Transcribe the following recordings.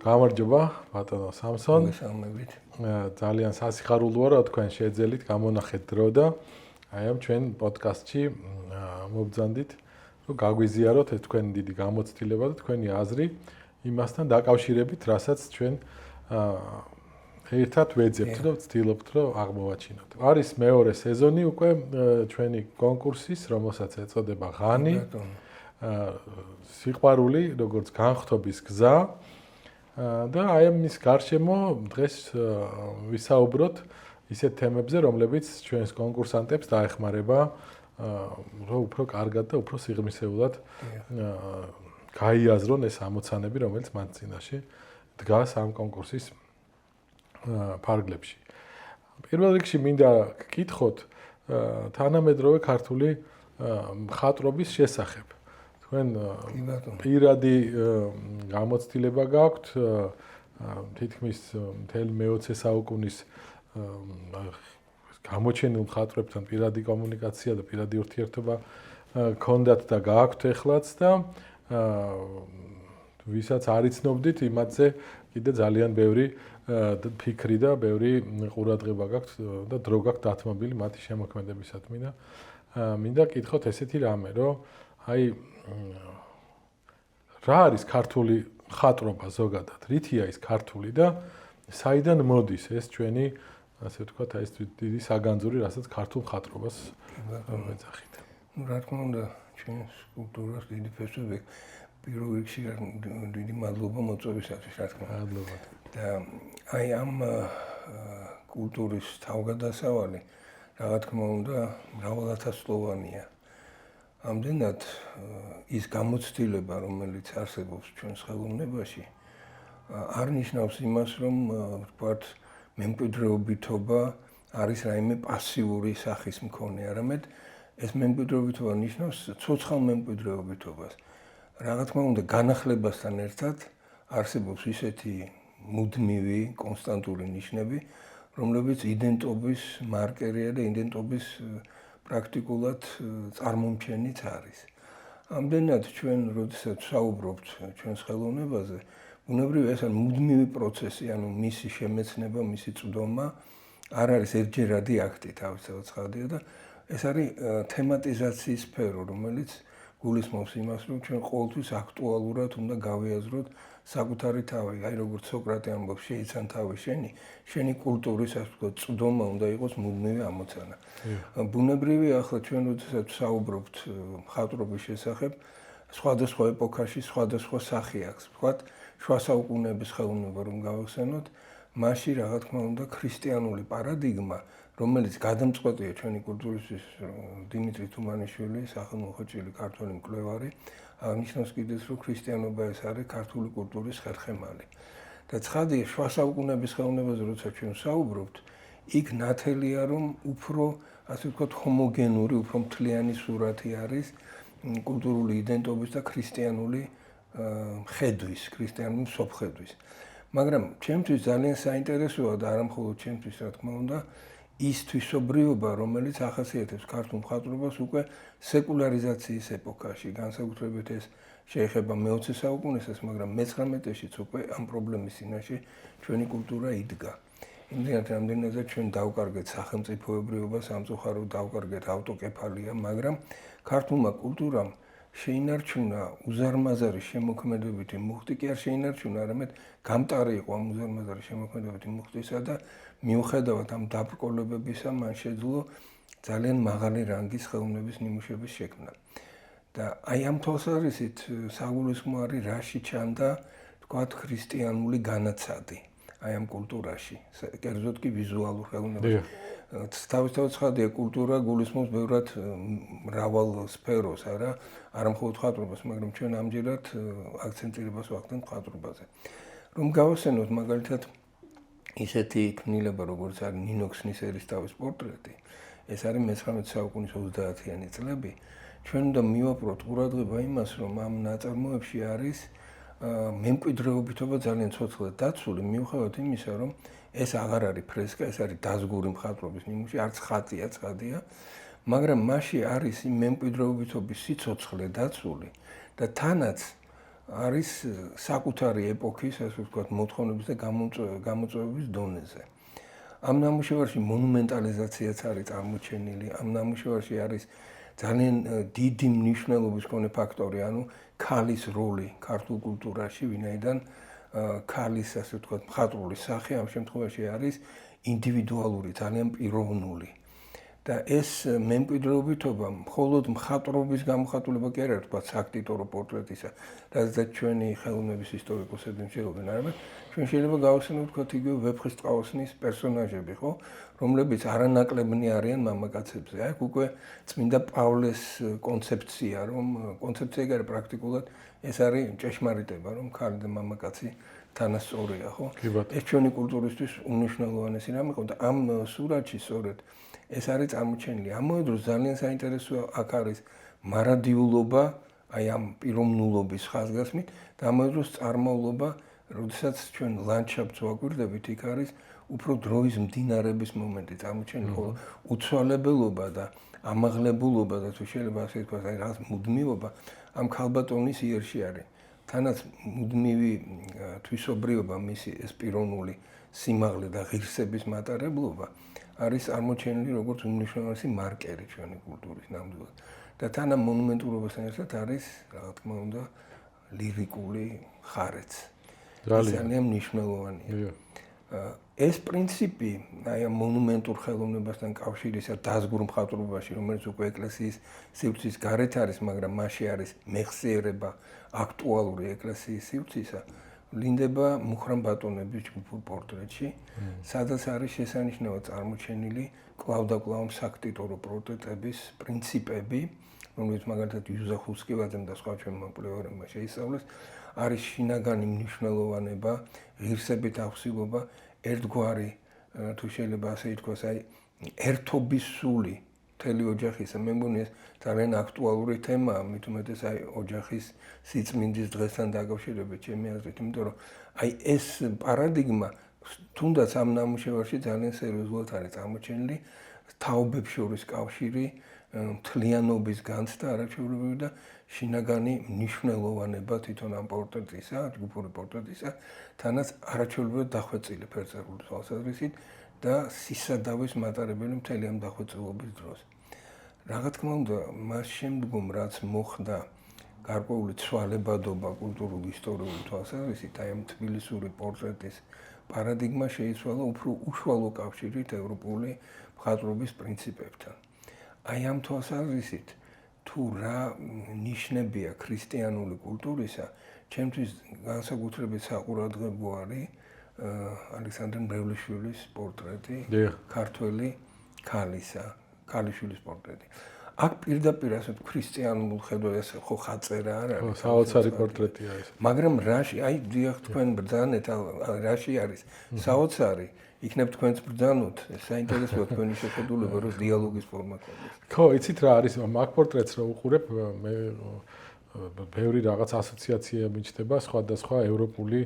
გამარჯობა, ბატონო სამსონ. მოგესალმებით. ძალიან სასიხარულოა, რომ თქვენ შეძელით გამონახეთ დრო და აი ამ ჩვენ პოდკასტში მობრძანდით, რომ გაგვიზიაროთ ეს თქვენი დიდი გამოცდილება და თქვენი აზრი იმასთან დაკავშირებით, რასაც ჩვენ ერთად ვეძებთ და ვცდილობთ, რომ აღმოვაჩინოთ. არის მეორე სეზონი უკვე ჩვენი კონკურსის, რომელსაც ეწოდება ღანი. სიყვარული, როგორც განხრობის გზა. და აი ამის გარშემო დღეს ვისაუბროთ ისეთ თემებზე, რომლებიც ჩვენს კონკურსანტებს დაეხმარება, რომ უფრო კარგად და უფრო სიღრმისეულად გაიაზრონ ეს ამოცანები, რომელიც მათ წინაშე დგას ამ კონკურსის ფარგლებში. პირველ რიგში მინდა გკითხოთ თანამედროვე ქართული მხატვრობის შესახებ. თქვენ პირადი გამოცდილება გაქვთ თითქმის მთელი მე-20 საუკუნის გამოჩენილ მხატვრებთან პირადი კომუნიკაცია და პირადი ურთიერთობა გქონდათ და გააქვთ ეხლაც და ვისაც არ იცნობდით იმათზე კიდე ძალიან ბევრი ფიქრი და ბევრი ყურადღება გაქვთ და დრო გაქვთ დათმობილი მათი შემოქმედებისადმი და მინდა გკითხოთ ესეთი რამე, რომ აი რა არის ქართული მხატვრობა ზოგადად? რითია ის ქართული და საიდან მოდის ეს ჩვენი, ასე ვთქვათ, აი ეს დიდი საგანძური, რასაც ქართულ მხატვრობას ვეძახით? რა თქმა უნდა, ჩვენს კულტურას დიდი ფესვები პირველ რიგში დიდი მადლობა მოწვევისათვის, რა თქმა უნდა. მადლობა. და აი ამ კულტურის თავგადასავალი, რა თქმა უნდა, მრავალათასწლოვანია. ამდენად ის გამოცდილება, რომელიც არსებობს ჩვენს ხელოვნებაში, არ ნიშნავს იმას, რომ ვთქვათ, მემკვიდრეობითობა არის რაიმე პასიური სახის მქონე, არამედ ეს მემკვიდრეობითობა ნიშნავს ცოცხალ მემკვიდრეობითობას. რა თქმა უნდა, განახლებასთან ერთად არსებობს ისეთი მუდმივი, კონსტანტური ნიშნები, რომლებიც იდენტობის მარკერია და იდენტობის პრაქტიკულად წარმომჩენიც არის. ამდენად ჩვენ, როდესაც ვსაუბრობთ ჩვენს ხელოვნებაზე, ბუნებრივია ეს არის მუდმივი პროცესი, ანუ მისი შემეცნება, მისი წვდომა არ არის ერთჯერადი აქტი, თავისთავად ცხადია და ეს არის თემატიზაციის სფერო, რომელიც გულისხმობს იმას, რომ ჩვენ ყოველთვის აქტუალურად უნდა გავიაზროთ საკუთარი თავი, აი როგორც სოკრატე ამბობს, შეიცან თავი შენი კულტურის, ასე ვთქვათ, წვდომა უნდა იყოს მუდმივი ამოცანა. ბუნებრივია, ახლა ჩვენ როდესაც ვსაუბრობთ მხატვრობის შესახებ, სხვადასხვა ეპოქაში სხვადასხვა სახე აქვს. ვთქვათ, შუა საუკუნეების ხელოვნება რომ გავახსენოთ, მასში რა თქმა უნდა ქრისტიანული პარადიგმა, რომელიც გადამწყვეტია ჩვენი კულტურისთვის, დიმიტრი თუმანიშვილი, სახელმოხვეჭილი ქართველი მკვლევარი, აღნიშნავს კიდეც, რომ ქრისტიანობა ეს არის ქართული კულტურის ხერხემალი. და ცხადია, შუა საუკუნეების ხელოვნებაზე როცა ჩვენ ვსაუბრობთ, იქ ნათელია, რომ უფრო, ასე ვთქვათ, ჰომოგენური, უფრო მთლიანი სურათი არის კულტურული იდენტობის და ქრისტიანული ხედვის, ქრისტიანული მსოფლხედვის. მაგრამ ჩემთვის ძალიან საინტერესოა და არა მხოლოდ ჩემთვის, რა თქმა უნდა, ის თვისობრიობა, რომელიც ახასიათებს ქართულ მხატვრობას უკვე სეკულარიზაციის ეპოქაში, განსაკუთრებით ეს შეეხება მე-20 საუკუნესაც, მაგრამ მე-19-შიც უკვე ამ პრობლემის წინაშე ჩვენი კულტურა იდგა. იმდენად რამდენადაც ჩვენ დავკარგეთ სახელმწიფოებრიობა, სამწუხაროდ დავკარგეთ ავტოკეფალია, მაგრამ ქართულმა კულტურამ შეინარჩუნა უზარმაზარი შემოქმედებითი მუხტი, კი არ შეინარჩუნა, არამედ გამტარი იყო ამ უზარმაზარი შემოქმედებითი მუხტისა და მიუხედავად ამ დაბრკოლებებისა, მან შეძლო ძალიან მაღალი რანგის ხელოვნების ნიმუშების შექმნა. და აი ამ თვალსაზრისით საგულისხმო არის რაში ჩანდა, თქვათ, ქრისტიანული განაცადი აი ამ კულტურაში, კერძოდ კი ვიზუალურ ხელოვნებაში. თავისთავად ცხადია, კულტურა გულისხმობს ბევრად მრავალ სფეროს, არა მხოლოდ მხატვრობას, მაგრამ ჩვენ ამჯერად აქცენტირებას ვახდენთ მხატვრობაზე. რომ გავახსენოთ მაგალითად ისეთი ქმნილება, როგორც არის ნინოქსნის ერისთავის პორტრეტი, ეს არის მე-19 საუკუნის 30-იანი წლები. ჩვენ უნდა მივაპყროთ ყურადღება იმას, რომ ამ ნაწარმოებში არის მემკვიდრეობითობა ძალიან ცოცხლად დაცული, მიუხედავად იმისა, რომ ეს აღარ არის ფრესკა, ეს არის დაზგური მხატვრობის ნიმუში, არც ხატია, ცხადია, მაგრამ მასში არის იმ მემკვიდრეობითობის სიცოცხლე დაცული და თანაც არის საკუთარი ეპოქის, ასე ვთქვათ, მოთხოვნების და გამოწვევების დონეზე. ამ ნამუშევარში მონუმენტალიზაციაც არის წარმოჩენილი. ამ ნამუშევარში არის ძალიან დიდი მნიშვნელობის მქონე ფაქტორი, ანუ ქალის როლი ქართულ კულტურაში, ვინაიდან ქალის, ასე ვთქვათ, მხატვრული სახე ამ შემთხვევაში არის ინდივიდუალური, ძალიან პიროვნული. და ეს მემკვიდრეობითობა მხოლოდ მხატვრობის გამოხატულება კი არ არის, თქვა სააქტიტორო პორტრეტისა, რადგან ჩვენი ხელოვნების ისტორიკოსები მშენობენ, არამედ ჩვენ შეიძლება გავახსენოთ, თქვა იგივე ვეფხისტყაოსნის პერსონაჟები, ხო, რომლებიც არანაკლებნი არიან მამაკაცებზე. აი, უკვე წმინდა პავლეს კონცეფცია, რომ კონცეფცია კი არა პრაქტიკულად ეს არის ჭეშმარიტება, რომ ქალი და მამაკაცი თანასწორია, ხო? ეს ჩვენი კულტურისთვის უნიშნელოვანესი რამე იყო და ამ სურათში სწორედ ეს არის წარმოჩენილი. ამავე დროს ძალიან საინტერესოა აქ არის მარადიულობა, აი ამ პიროვნულობის ხაზგასმით და ამავე დროს წარმავლობა, როდესაც ჩვენ ლანდშაფტს ვაკვირდებით, იქ არის უფრო დროის მდინარების მომენტი წარმოჩენილი, ხოლო უცვალებელობა და ამაღლებულობა და თუ შეიძლება ასე ვთქვათ, აი რაღაც მუდმივობა ამ ქალბატონის იერში არის. თანაც მუდმივი თვისობრიობა მისი ეს პიროვნული სიმაღლე და ღირსების მატარებლობა არის წარმოჩენილი როგორც უმნიშვნელოვანესი მარკერი ჩვენი კულტურის ნამდვილად. და თან ამ მონუმენტურობასთან ერთად არის, რა თქმა უნდა, ლირიკული ხარეც. ძალიან მნიშვნელოვანია. ეს პრინციპი, აი ამ მონუმენტურ ხელოვნებასთან კავშირისა დაზგურ მხატვრობაში, რომელიც უკვე ეკლესიის სივრცის გარეთ არის, მაგრამ მასში არის მეხსიერება აქტუალური ეკლესიის სივრცისა, ვლინდება მუხრან ბატონების ჯგუფურ პორტრეტში, სადაც არის შესანიშნავად წარმოჩენილი კლავ-და-კლავ სააქტიტორო პორტრეტების პრინციპები, რომელიც მაგალითად იუზა ხუსკივაძემ და სხვა ჩვენმა მკვლევარებმა შეისწავლეს, არის შინაგანი მნიშვნელოვანება, ღირსებით ახსილობა, ერთგვარი, თუ შეიძლება ასე ითქვას, აი ერთობის სული მთელი ოჯახისა. მე მგონი ეს ძალიან აქტუალური თემაა, მით უმეტეს აი ოჯახის სიწმინდის დღესთან დაკავშირებით, ჩემი აზრით, იმიტომ რომ აი ეს პარადიგმა თუნდაც ამ ნამუშევარში ძალიან სერიოზულად არის წარმოჩენილი, თაობებს შორის კავშირი, მთლიანობის განცდა არაჩვეულებრივი და შინაგანი მნიშვნელოვანება თვითონ ამ პორტრეტისა, ჯგუფური პორტრეტისა, თანაც არაჩვეულებრივად დახვეწილი ფერწერული თვალსაზრისით და სისადავის მატარებელი მთელი ამ დახვეწილობის დროს. რა თქმა უნდა, მას შემდგომ რაც მოხდა გარკვეული ცვალებადობა კულტურული ისტორიული თვალსაზრისით, აი ამ თბილისური პორტრეტის პარადიგმა შეიცვალა უფრო უშუალო კავშირით ევროპული მხატვრობის პრინციპებთან. აი ამ თვალსაზრისით თუ რა ნიშნებია ქრისტიანული კულტურისა, ჩემთვის განსაკუთრებით საყურადღებო არის ალექსანდრე მრევლიშვილის პორტრეტი, ქართველი ქალისა, ქალიშვილის პორტრეტი. აქ პირდაპირ ასე ქრისტიანულ ხედვას ხო ხაწერა არ არის. საოცარი პორტრეტია ეს. მაგრამ რაში, აი დიახ თქვენ ბრძანეთ, რაში არის საოცარი, იქნებ თქვენც ბრძანოთ, საინტერესოა თქვენი შეხედულება, რომ დიალოგის ფორმა ქონდეს. ხო, იცით რა არის, მაგ პორტრეტს რო უყურებ, მე ბევრი რაღაც ასოციაცია მიჩნდება სხვადასხვა ევროპული,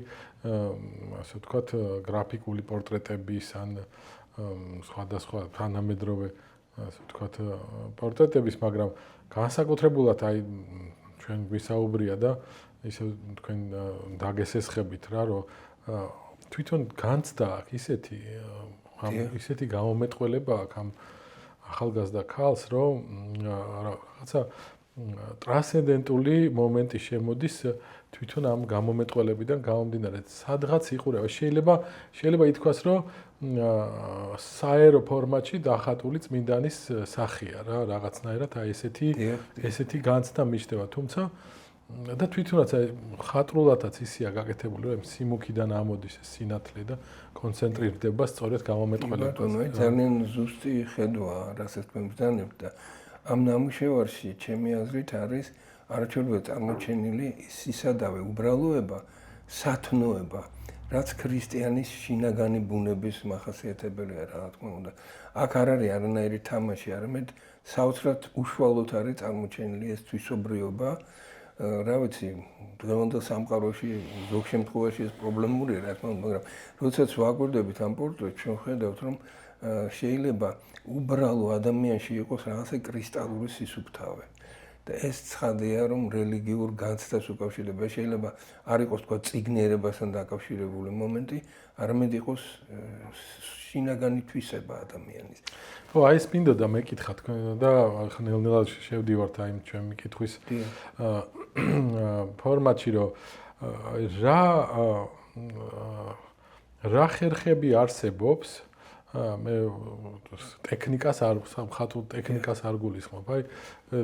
ასე ვთქვათ, გრაფიკული პორტრეტების ან სხვადასხვა თანამედროვე, ასე ვთქვათ, პორტრეტების, მაგრამ განსაკუთრებულად აი ჩვენ ვისაუბრია და ისე თქვენ დაგესესხებით რა, რომ თვითონ განცდა აქ ისეთი გამომეტყველება აქ ამ ახალგაზრდა ქალს, რომ რაღაცა ტრანსცენდენტული მომენტი შემოდის თვითონ ამ გამომეტყველებიდან გამომდინარე. სადღაც იყურება, შეიძლება ითქვას, რომ საერო ფორმატში დახატული წმინდანის სახეა რა, რაღაცნაირად აი ესეთი განცდა მიჩნდება, თუმცა და თვითონაც აი ხატრულადაც ისია გაკეთებული, რომ სიმუქიდან ამოდის სინათლე და კონცენტრირდება სწორედ გამომეტყველებაზე. ძალიან ზუსტი ხედვა, რასაც თქვენ ბრძანებთ და ამ ნამუშევარში ჩემი აზრით არის არაჩვეულებრივად წარმოჩენილი სისადავე უბრალოება, სათნოება, რაც ქრისტიანის შინაგანი ბუნების მახასიათებელია, რა თქმა უნდა. აქ არ არის არანაირი თამაში, არამედ საოცრად უშუალოდ არის წარმოჩენილი ეს თვისობრიობა. რა ვიცი, დღევანდელ სამყაროში ზოგ შემთხვევაში ეს პრობლემურია, რა თქმა უნდა, მაგრამ როდესაც ვაკვირდებით ამ პორტრეტს, ჩვენ ხედავთ, რომ შეიძლება უბრალო ადამიანში იყოს რაღაცა კრისტალური სისუფთავე. და ეს ცხადია, რომ რელიგიურ განცდას უკავშირდება. შეიძლება არ იყოს თქვა წიგნიერებასთან დაკავშირებული მომენტი, არამედ იყოს შინაგანი თვისება ადამიანის. ხო, აი ეს მინდოდა მეკითხა თქვენ და ნელ-ნელა შევდივართ აი ჩემი კითხვის ფორმატში, რომ რა ხერხები არსებობს მე ტექნიკას არ მხატვრულ ტექნიკას არ გულისხმობ. აი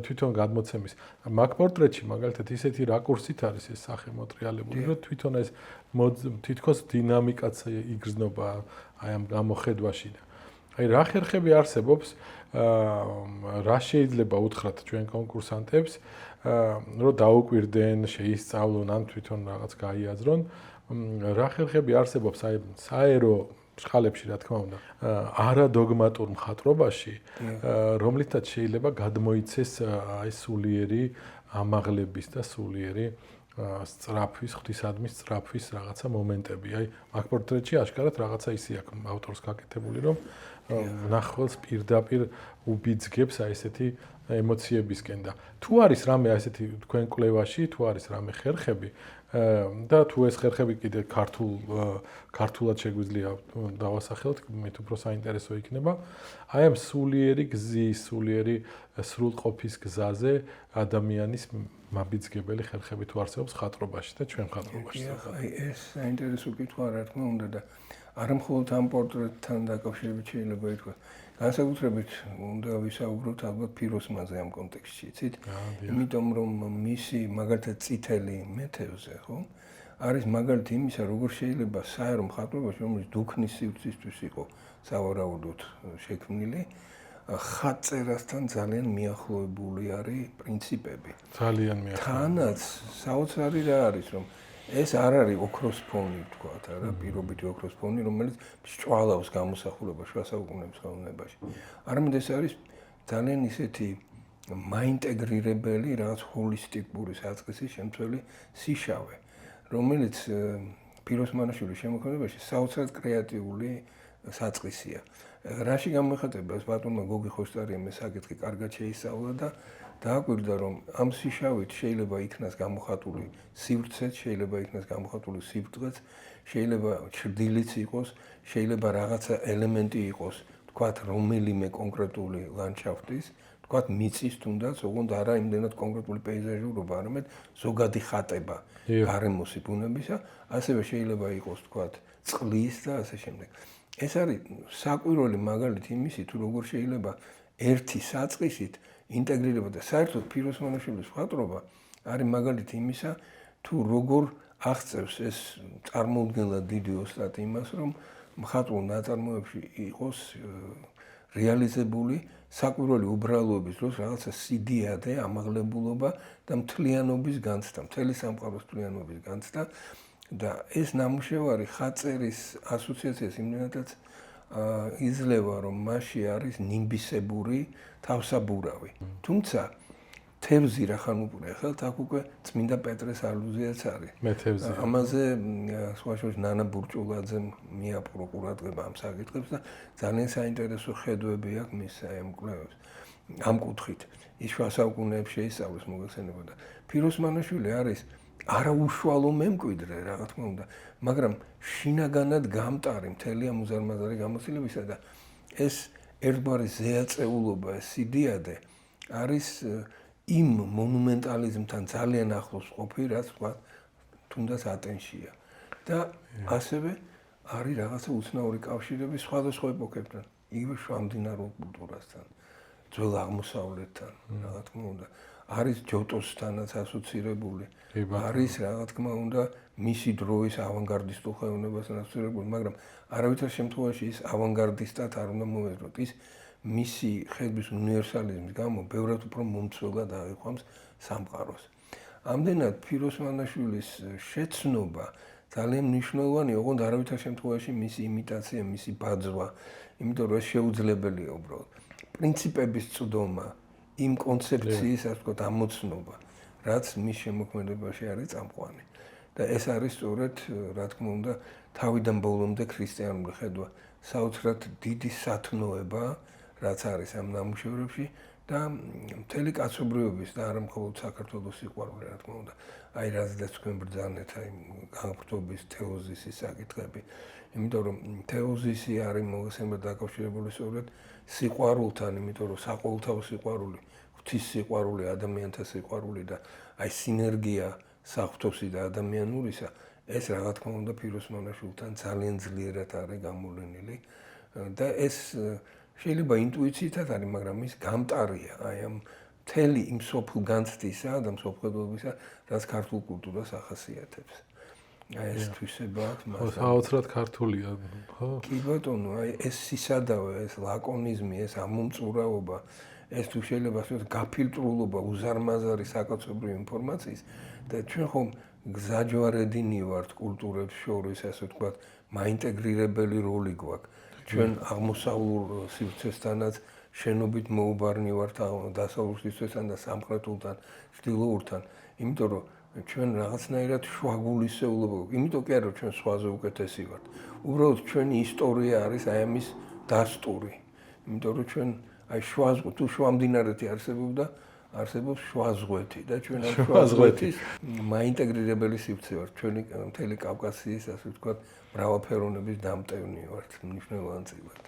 თვითონ გადმოცემის მაგ პორტრეტში მაგალითად ისეთი რაკურსით არის ეს სახე მოტრიალებული, რომ თვითონ ეს თითქოს დინამიკაც იგრძნობა აი ამ გამოხედვაში. აი რა ხერხები არსებობს, რა შეიძლება უთხრათ ჩვენ კონკურსანტებს, რომ დაუკვირდენ, შეისწავლონ, ან თვითონ რაღაც გაიაზრონ, რა ხერხები არსებობს აი საერო შხალებში, რა თქმა უნდა, არადოგმატურ მხატვრობაში, რომლითაც შეიძლება გადმოიცეს აი სულიერი ამაღლების და სულიერი სწრაფვის, ღვთისადმის სწრაფვის რაღაცა მომენტები. აი მაგ პორტრეტში აშკარად რაღაცა ისე აქვს ავტორს გაკეთებული, რომ ნახველს პირდაპირ უბიძგებს აი ესეთი ემოციებისკენ და თუ არის რამე აი ესეთი თქვენ კვლევაში, თუ არის რამე ხერხები და თუ ეს ხერხები კიდე ქართულად შეგვიძლია დავასახელოთ, მით უფრო საინტერესო იქნება. აი ამ სულიერი გზის, სულიერი სრულყოფის გზაზე ადამიანის მაბიძგებელი ხერხები თუ არსებობს ხატრობაში და ჩვენ ხატრობაში. აი ეს საინტერესო კითხვა რა თქმა უნდა და არა მხოლოდ ამ პორტრეტთან დაკავშირებით შეიძლება ითქვას. განსაკუთრებით უნდა ვისაუბროთ ალბათ ფიროსმაზე ამ კონტექსტში, იცით? იმიტომ რომ მისი მაგალითად წითელი მეთევზე, ხო? არის მაგალითი იმისა, როგორ შეიძლება საერო მხატვრობაში, რომელიც დუქნის სივრცისთვის იყო სავარაუდოდ შექმნილი, ხატწერასთან ძალიან მიახლოებული არის პრინციპები. ძალიან მიახლოებული. თანაც საოცარი რა არის, რომ ეს არ არის ოქროს ფონი, თქვათ, არა, პირობითი ოქროს ფონი, რომელიც სჭვალავს გამოსახულებას შუა საუკუნეების ხელოვნებაში. არამედ ეს არის ძალიან ისეთი მაინტეგრირებელი, რაღაც ჰოლისტიკური საწყისის შემცველი სიშავე, რომელიც პიროსმანაშვილის შემოქმედებაში საოცრად კრეატიული საწყისია. რაში გამოიხატება ეს ბატონმა გოგი ხოშტარიამ ეს საკითხი კარგად შეისწავლა და დააკვირდა, რომ ამ სიშავით შეიძლება იქნას გამოხატული სივრცეც, შეიძლება იქნას გამოხატული სიბრტყეც, შეიძლება ჩრდილიც იყოს, შეიძლება რაღაცა ელემენტი იყოს, თქვათ, რომელიმე კონკრეტული ლანდშაფტის, თქვათ, მიწის თუნდაც, ოღონდ არა იმდენად კონკრეტული პეიზაჟურობა, არამედ ზოგადი ხატება გარემოსი ბუნებისა, ასევე შეიძლება იყოს, თქვათ, წყლის და ასე შემდეგ. ეს არის საკვირველი მაგალითი იმისი, თუ როგორ შეიძლება ერთი საწყისით ინტეგრირება და საერთოდ ფიროსმანაშვილის მხატვრობა არის მაგალითი იმისა, თუ როგორ აღწევს ეს წარმოუდგენლად დიდი ოსტატი იმას, რომ მხატვრულ ნაწარმოებში იყოს რეალიზებული საკვირველი უბრალოების დროს რაღაცა სიდიადე, ამაღლებულობა და მთლიანობის განცდა, მთელი სამყაროს მთლიანობის განცდა და ეს ნამუშევარი ხატწერის ასოციაციას იმდენადაც იძლევა, რომ მასში არის ნიმბისებური თავსაბურავი. თუმცა თევზი რახან უყურე ხელთ, აქ უკვე წმინდა პეტრეს ალუზიაც არის. მე თევზი. ამაზე სხვა შორის ნანა ბურჭულაძემ მიაპყრო ყურადღება ამ საკითხებს და ძალიან საინტერესო ხედვები აქვს მის ამ კვლევებს. ამ კუთხით ის შუა საუკუნეებში შეისწავლის მოგეხსენება და ფიროსმანაშვილი არის არაუშუალო მემკვიდრე, რა თქმა უნდა, მაგრამ შინაგანად გამტარი მთელი ამ უზარმაზარი გამოცდილებისა და ეს ერთგვარი ზეაწეულობა, ეს სიდიადე არის იმ მონუმენტალიზმთან ძალიან ახლოს ყოფი, რაც თქვა თუნდაც ატენშია. და ასევე არის რაღაცა უცნაური კავშირები სხვადასხვა ეპოქებთან, იგივე შუამდინარო კულტურასთან, ძველ აღმოსავლეთთან, რა თქმა უნდა, არის ჯოტოსთანაც ასოცირებული, არის რა თქმა უნდა მისი დროის ავანგარდისტულ ხელოვნებასთან ასოცირებული, მაგრამ არავითარ შემთხვევაში ის ავანგარდისტად არ უნდა მოეძროთ. ის მისი ხედვის უნივერსალიზმის გამო ბევრად უფრო მომცველად აღიქვამს სამყაროს. ამდენად ფიროსმანაშვილის შეცნობა ძალიან მნიშვნელოვანია, ოღონდ არავითარ შემთხვევაში მისი იმიტაცია, მისი ბაძვა, იმიტომ რომ ეს შეუძლებელია უბრალოდ. პრინციპების წვდომა, იმ კონცეფციის, ასე ვთქვათ, ამოცნობა, რაც მის შემოქმედებაში არის წამყვანი. და ეს არის სწორედ, რა თქმა უნდა, თავიდან ბოლომდე ქრისტიანული ხედვა, საოცრად დიდი სათნოება, რაც არის ამ ნამუშევრებში და მთელი კაცობრიობის და არა მხოლოდ საქართველოს სიყვარული, რა თქმა უნდა. აი რაზეც თქვენ ბრძანეთ, აი განხრთობის თეოზისის საკითხები. იმიტომ რომ თეოზისი არის მოგესალმებით დაკავშირებული სწორედ სიყვარულთან, იმიტომ რომ საყოველთაო სიყვარული, ღვთის სიყვარული, ადამიანთა სიყვარული და აი სინერგია საღვთოსი და ადამიანურისა, ეს რა თქმა უნდა ფიროს მონაშულთან ძალიანძლიერად არის გამოვლენილი და ეს შეიძლება ინტუიციითაც არის, მაგრამ ის გამტარია აი ამ მთელი იმ სოფლ განცდისა და მსოფლმხედველობისა, რაც ქართულ კულტურას ახასიათებს. აი ეს თვისება აქვს მას. საოცრად ქართულია, ხო? კი ბატონო, აი ეს სისადავე, ეს ლაკონიზმი, ეს ამომწურავობა, ეს თუ შეიძლება ასე გაფილტრულობა უზარმაზარი საკაცობრიო ინფორმაციის და ჩვენ ხომ გზაჯვარედინი ვართ კულტურებს შორის, ასე ვთქვათ, მაინტეგრირებელი როლი გვაქვს. ჩვენ აღმოსავლურ სივრცესთანაც შენობით მოუბარნი ვართ დასავლურ სივრცესთან და სამხრეთულთან, ჩრდილოურთან, იმიტომ რომ ჩვენ რაღაცნაირად შუაგულისეულობა, იმიტომ კი არა რომ ჩვენ სხვაზე უკეთესი ვართ. უბრალოდ ჩვენი ისტორია არის აი ამის დასტური. იმიტომ რომ ჩვენ აი თუ შუამდინარეთი არსებობდა, არსებობს შუაზღვეთი და ჩვენ ამ შუაზღვეთის მაინტეგრირებელი სივრცე ვართ. ჩვენი მთელი კავკასიის, ასე ვთქვათ, მრავალფეროვნების დამტევნი ვართ მნიშვნელოვანწილად.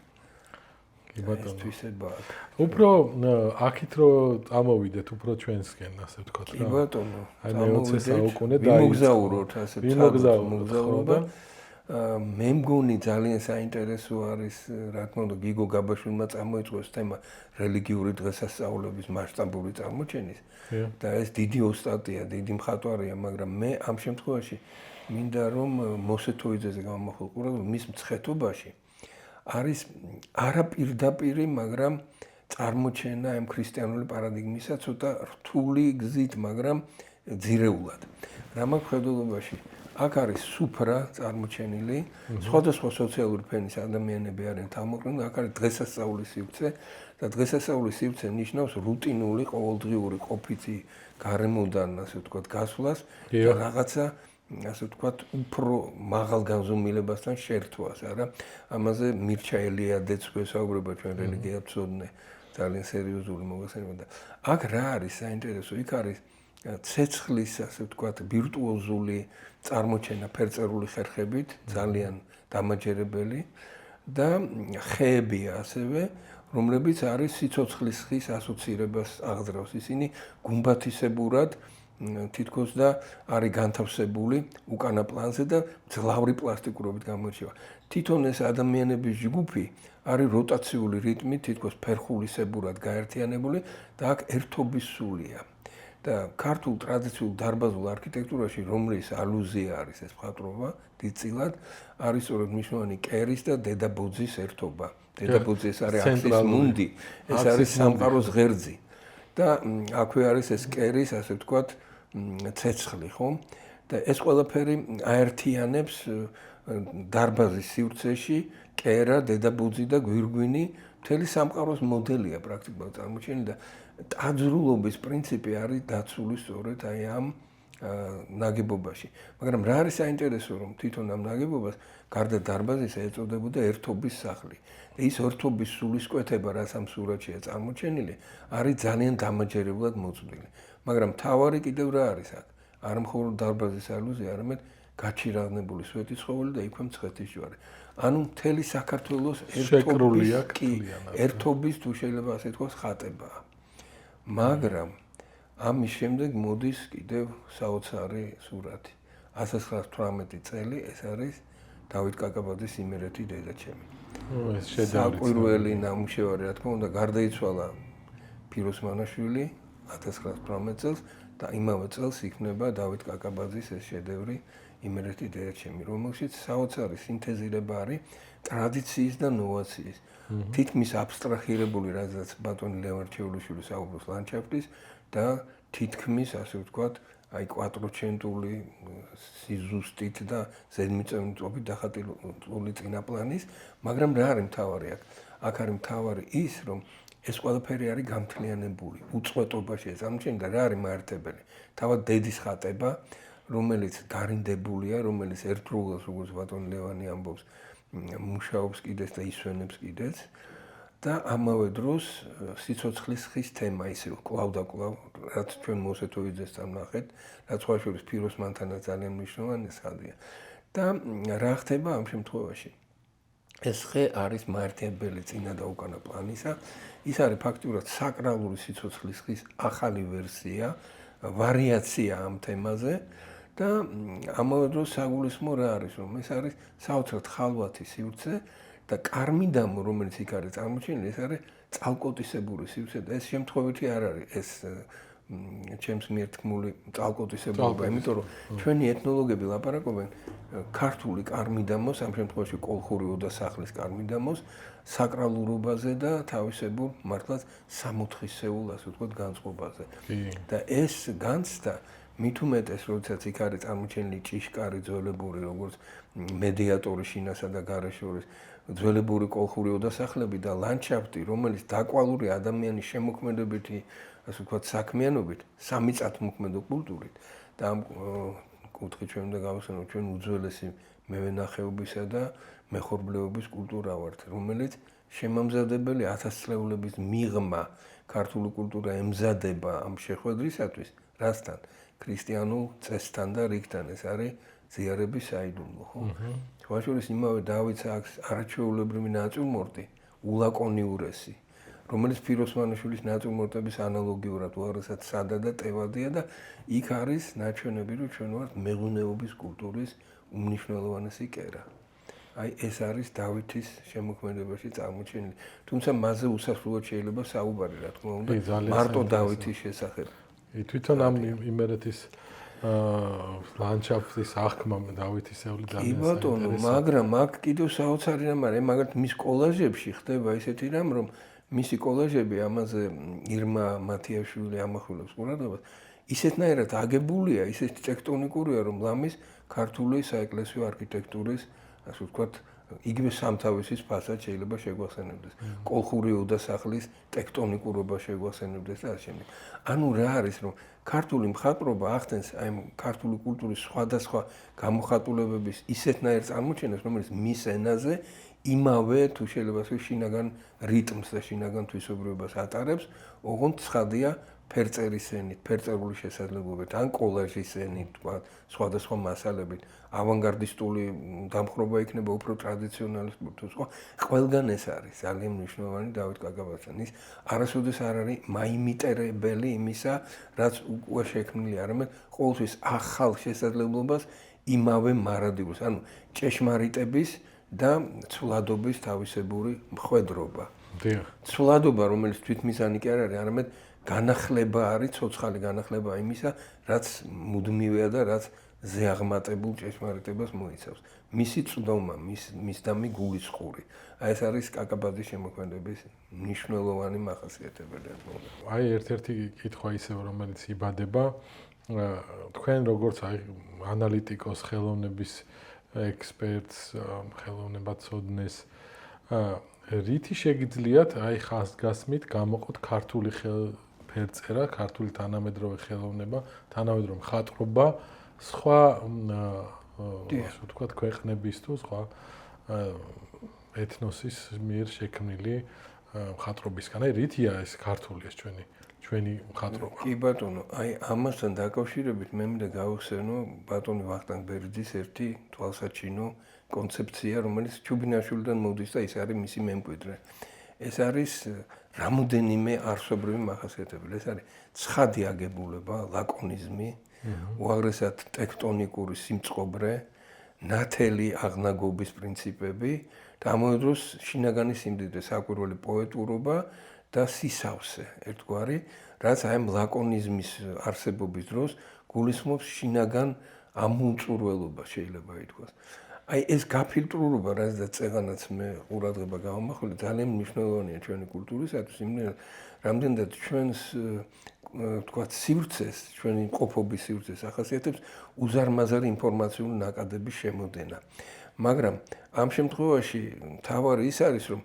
კი ბატონო. ეს თვისება აქვს. უფრო აქით რო წამოვიდეთ, უფრო ჩვენსკენ, ასე ვთქვათ რა. კი ბატონო. აი მე-20 საუკუნე დაიწყო. ვიმოგზაუროთ ასე ვიმოგზაურობა. მე მგონი ძალიან საინტერესო არის, რა თქმა უნდა, გიგო გაბაშვილმა წამოიწყო ეს თემა რელიგიური დღესასწაულების მასშტაბური წარმოჩენის და ეს დიდი ოსტატია, დიდი მხატვარია, მაგრამ მე ამ შემთხვევაში მინდა რომ მოსე თოიძეზე გამოვხილ ყურადღება მის მცხეთობაში არის არა პირდაპირი, მაგრამ წარმოჩენა ამ ქრისტიანული პარადიგმისა ცოტა რთული გზით, მაგრამ ძირეულად. რა მაქვს ხედულობაში? აქ არის სუფრა წარმოჩენილი, სხვადასხვა სოციალური ფენის ადამიანები არიან თავმოყრილი, აქ არის დღესასწაულის სივრცე და დღესასწაულის სივრცე ნიშნავს რუტინული, ყოველდღიური ყოფითი გარემოდან, ასე ვთქვათ, გასვლას და რაღაცა, ასე ვთქვათ, უფრო მაღალ განზომილებასთან შერთვას, არა? ამაზე მირჩა ელიადეც გვესაუბრება ჩვენ რელიგიათმცოდნე, ძალიან სერიოზული მოგესალმება და აქ რა არის საინტერესო? იქ არის ცეცხლის, ასე ვთქვათ, ვირტუოზული წარმოჩენა ფერწერული ხერხებით, ძალიან დამაჯერებელი და ხეებია ასევე, რომლებიც არის სიცოცხლის ხის ასოცირებას აღძრავს. ისინი გუმბათისებურად თითქოს და არის განთავსებული უკანა პლანზე და ძლავრი პლასტიკურობით გამოირჩევა. თვითონ ეს ადამიანების ჯგუფი არის როტაციული რიტმით თითქოს ფერხულისებურად გაერთიანებული და აქ ერთობის სულია. და ქართულ ტრადიციულ დარბაზულ არქიტექტურაში, რომლის ალუზია არის ეს მხატვრობა, დიდწილად არის სწორედ მნიშვნელოვანი კერის და დედაბოძის ერთობა. დედაბოძი ეს არის ახსის მუნდი, ეს არის სამყაროს ღერძი. და აქვე არის ეს კერის, ასე ვთქვათ, ცეცხლი, ხო? და ეს ყველაფერი აერთიანებს დარბაზის სივრცეში კერა, დედაბოძი და გვირგვინი, მთელი სამყაროს მოდელია პრაქტიკულად წარმოჩენილი და დაძრულობის პრინციპი არის დაცული სწორედ აი ამ ნაგებობაში. მაგრამ რა არის საინტერესო, რომ თვითონ ამ ნაგებობას გარდა დარბაზისა ეწოდებოდა ერთობის სახლი. და ის ერთობის სულისკვეთება, რაც ამ სურათშია წარმოჩენილი, არის ძალიან დამაჯერებლად მოწმილი. მაგრამ თავარი კიდევ რა არის აქ? არ მხოლოდ დარბაზის ალუზია, არამედ გაჩირაღნებული სვეტიცხოველი და იქვე მცხეთის ჯვარი. ანუ მთელი საქართველოს ერთობის თუ შეიძლება ასე თქვას ხატებაა. მაგრამ ამის შემდეგ მოდის კიდევ საოცარი სურათი. 1918 წელი ეს არის დავით კაკაბაძის იმერეთი დედაჩემი. ეს შედევრი. საკვირველი ნამუშევარი, რა თქმა უნდა, გარდაიცვალა ფიროს მანაშვილი 1918 წელს და იმავე წელს იქნება დავით კაკაბაძის ეს შედევრი იმერეთი დედაჩემი, რომელშიც საოცარი სინთეზირება არის ტრადიციის და ნოვაციის. თითქმის აბსტრაჰირებული, რადგან ბატონი ლევან ჩეულიშვილის საუბრობს ლანდშაფტის და თითქმის, ასე ვთქვათ, აი კვატროცენტული სიზუსტით და ზედმიწევნით დახატული წინაპლანის, მაგრამ რა არის მთავარი აქ? აქ არის მთავარი ის, რომ ეს ყველაფერი არის გამთლიანებული, უწყვეტობაში წარმოჩენილი და რა არის მაერთებელი? თავად დედის ხატება, რომელიც გარინდებულია, რომელიც ერთდროულად, როგორც ბატონი ლევანი ამბობს, მუშაობს კიდეც და ისვენებს კიდეც და ამავე დროს სიცოცხლის ხის თემა ისე კლავ და კლავ, რაც ჩვენ მოსეთოვიძესთან ნახეთ, რაც სხვა შორის ფიროსმანთანაც ძალიან მნიშვნელოვანი ხალხია. და რა ხდება ამ შემთხვევაში? ეს ხე არის მართიებელი წინა და უკანა პლანისა. ის არის ფაქტურად საკრალური სიცოცხლის ხის ახალი ვერსია, ვარიაცია ამ თემაზე და ამავე დროს საგულისხმო რა არის, რომ ეს არის საოცრად ხალვათი სივრცე და კარმიდამო, რომელიც იქ არის წარმოჩენილი, ეს არის წალკოტისებური სივრცე და ეს შემთხვევითი არ არის ეს ჩემს მიერ თქმული წალკოტისებურობა, იმიტომ რომ ჩვენი ეთნოლოგები ლაპარაკობენ ქართული კარმიდამოს, ამ შემთხვევაში კოლხური უდასახლის კარმიდამოს საკრალურობაზე და თავისებურ მართლაც სამოთხისეულ, ასე ვთქვათ, განწყობაზე. და ეს განცდა მით უმეტეს, როდესაც იქ არის წარმოჩენილი ჭიშკარი ძველებური, როგორც მედიატორი შინასა და გარეს შორის, ძველებური კოლხური უდასახლები და ლანდშაფტი, რომელიც დაკვალული ადამიანის შემოქმედებითი, ასე ვთქვათ, საქმიანობით, სამიწათმოქმედო კულტურით და ამ კუთხით ჩვენ უნდა გავახსენოთ ჩვენ უძველესი მევენახეობისა და მეხორბლეობის კულტურა ვართ, რომელიც შემამზადებელი ათასწლეულების მიღმა ქართული კულტურა ემზადება ამ შეხვედრისათვის, რასთან? ქრისტიანულ წესთან და რიგთან, ეს არის ზიარების საიდუმლო, ხო? სხვა შორის იმავე დავითს აქვს არაჩვეულებრივი ნაწილმორტი, ულაკონიურესი, რომელიც ფიროსმანიშვილის ნაწილმორტების ანალოგიურად უაღრესად სადა და ტევადია და იქ არის ნაჩვენები, რომ ჩვენ ვართ მეღვინეობის კულტურის უმნიშვნელოვანესი კერა. აი ეს არის დავითის შემოქმედებაში წარმოჩენილი. თუმცა მასზე უსასრულოდ შეიძლება საუბარი, რა თქმა უნდა, მარტო დავითის შესახებ. თვითონ ამ იმერეთის ლანდშაფტის აღქმა დავითისეული ძალიან კი ბატონო, მაგრამ აქ კიდევ საოცარი რამ არის, მაგალითად მის კოლაჟებში ხდება ისეთი რამ, რომ მისი კოლაჟები ამაზე ირმა მათიაშვილი ამახვილებს ყურადღებას, ისეთნაირად აგებულია, ისეთი ტექტონიკურია, რომ ლამის ქართული საეკლესიო არქიტექტურის, ასე ვთქვათ, იგივე სამთავისის ფასად შეიძლება შეგვახსენებდეს. კოლხური უდასახლის ტექტონიკურობა შეგვახსენებდეს და ასე შემდეგ. ანუ რა არის, რომ ქართული მხატვრობა ახდენს აი ქართული კულტურის სხვადასხვა გამოხატულებების ისეთნაირ წარმოჩენას, რომელიც მის ენაზე იმავე თუ შეიძლება შინაგან რიტმს და შინაგან თვისობრიობას ატარებს, ოღონდ ცხადია ფერწერის ენით, ფერწერული შესაძლებლობით, ან კოლაჟის ენით, თქვა, სხვადასხვა მასალებით, ავანგარდისტული დამხრობა იქნება უფრო ტრადიციონალისტური თუ სხვა, ყველგან ეს არის ძალიან მნიშვნელოვანი დავით კაკაბაძის. ის არასოდეს არ არის მაიმიტერებელი იმისა, რაც უკვე შექმნილი, არამედ ყოველთვის ახალ შესაძლებლობას იმავე მარადიულს, ანუ ჭეშმარიტების და ცვლადობის თავისებური მხვედრობა. ცვლადობა, რომელიც თვითმიზანი კი არ არის, არამედ განახლება არის, ცოცხალი განახლება იმისა, რაც მუდმივია და რაც ზეაღმატებულ ჭეშმარიტებას მოიცავს. მისი წვდომა, მისდამი გულისხმური. აი ეს არის კაკაბაძის შემოქმედების მნიშვნელოვანი მახასიათებელი. აი ერთ-ერთი კითხვა ისევ, რომელიც იბადება, თქვენ როგორც აი ანალიტიკოს, ხელოვნების ექსპერტს, ხელოვნებაცოდნეს, რითი შეგიძლიათ აი ხაზგასმით გამოყოთ ქართული ფერწერა, ქართული თანამედროვე ხელოვნება, თანამედროვე მხატვრობა სხვა ასე ვთქვათ ქვეყნების თუ სხვა ეთნოსის მიერ შექმნილი მხატვრობისგან. აი რითია ეს ქართული ეს ჩვენი მხატვრობა? კი ბატონო, აი ამასთან დაკავშირებით მე მინდა გავხსენო ბატონი ვახტანგ ბერძის ერთი თვალსაჩინო კონცეფცია, რომელიც ჩუბინაშვილიდან მოდის და ის არის მისი მემკვიდრე. ეს არის რამოდენიმე არსობრივი მახასიათებელი. ეს არის ცხადი აგებულება, ლაკონიზმი, უაღრესად ტექტონიკური სიმწყობრე, ნათელი აღნაგობის პრინციპები და ამავე დროს შინაგანი სიმდიდრე, საკვირველი პოეტურობა და სისავსე ერთგვარი, რაც აი ამ ლაკონიზმის არსებობის დროს გულისხმობს შინაგან ამომწურველობას შეიძლება ითქვას. აი ეს გაფილტრურობა, რაზეც წეღანაც მე ყურადღება გავამახვილე, ძალიან მნიშვნელოვანია ჩვენი კულტურისათვის, იმდენად, რამდენადაც ჩვენს თქვათ სივრცეს, ჩვენი ყოფობის სივრცეს ახასიათებს უზარმაზარი ინფორმაციული ნაკადების შემოდენა. მაგრამ ამ შემთხვევაში მთავარი ის არის, რომ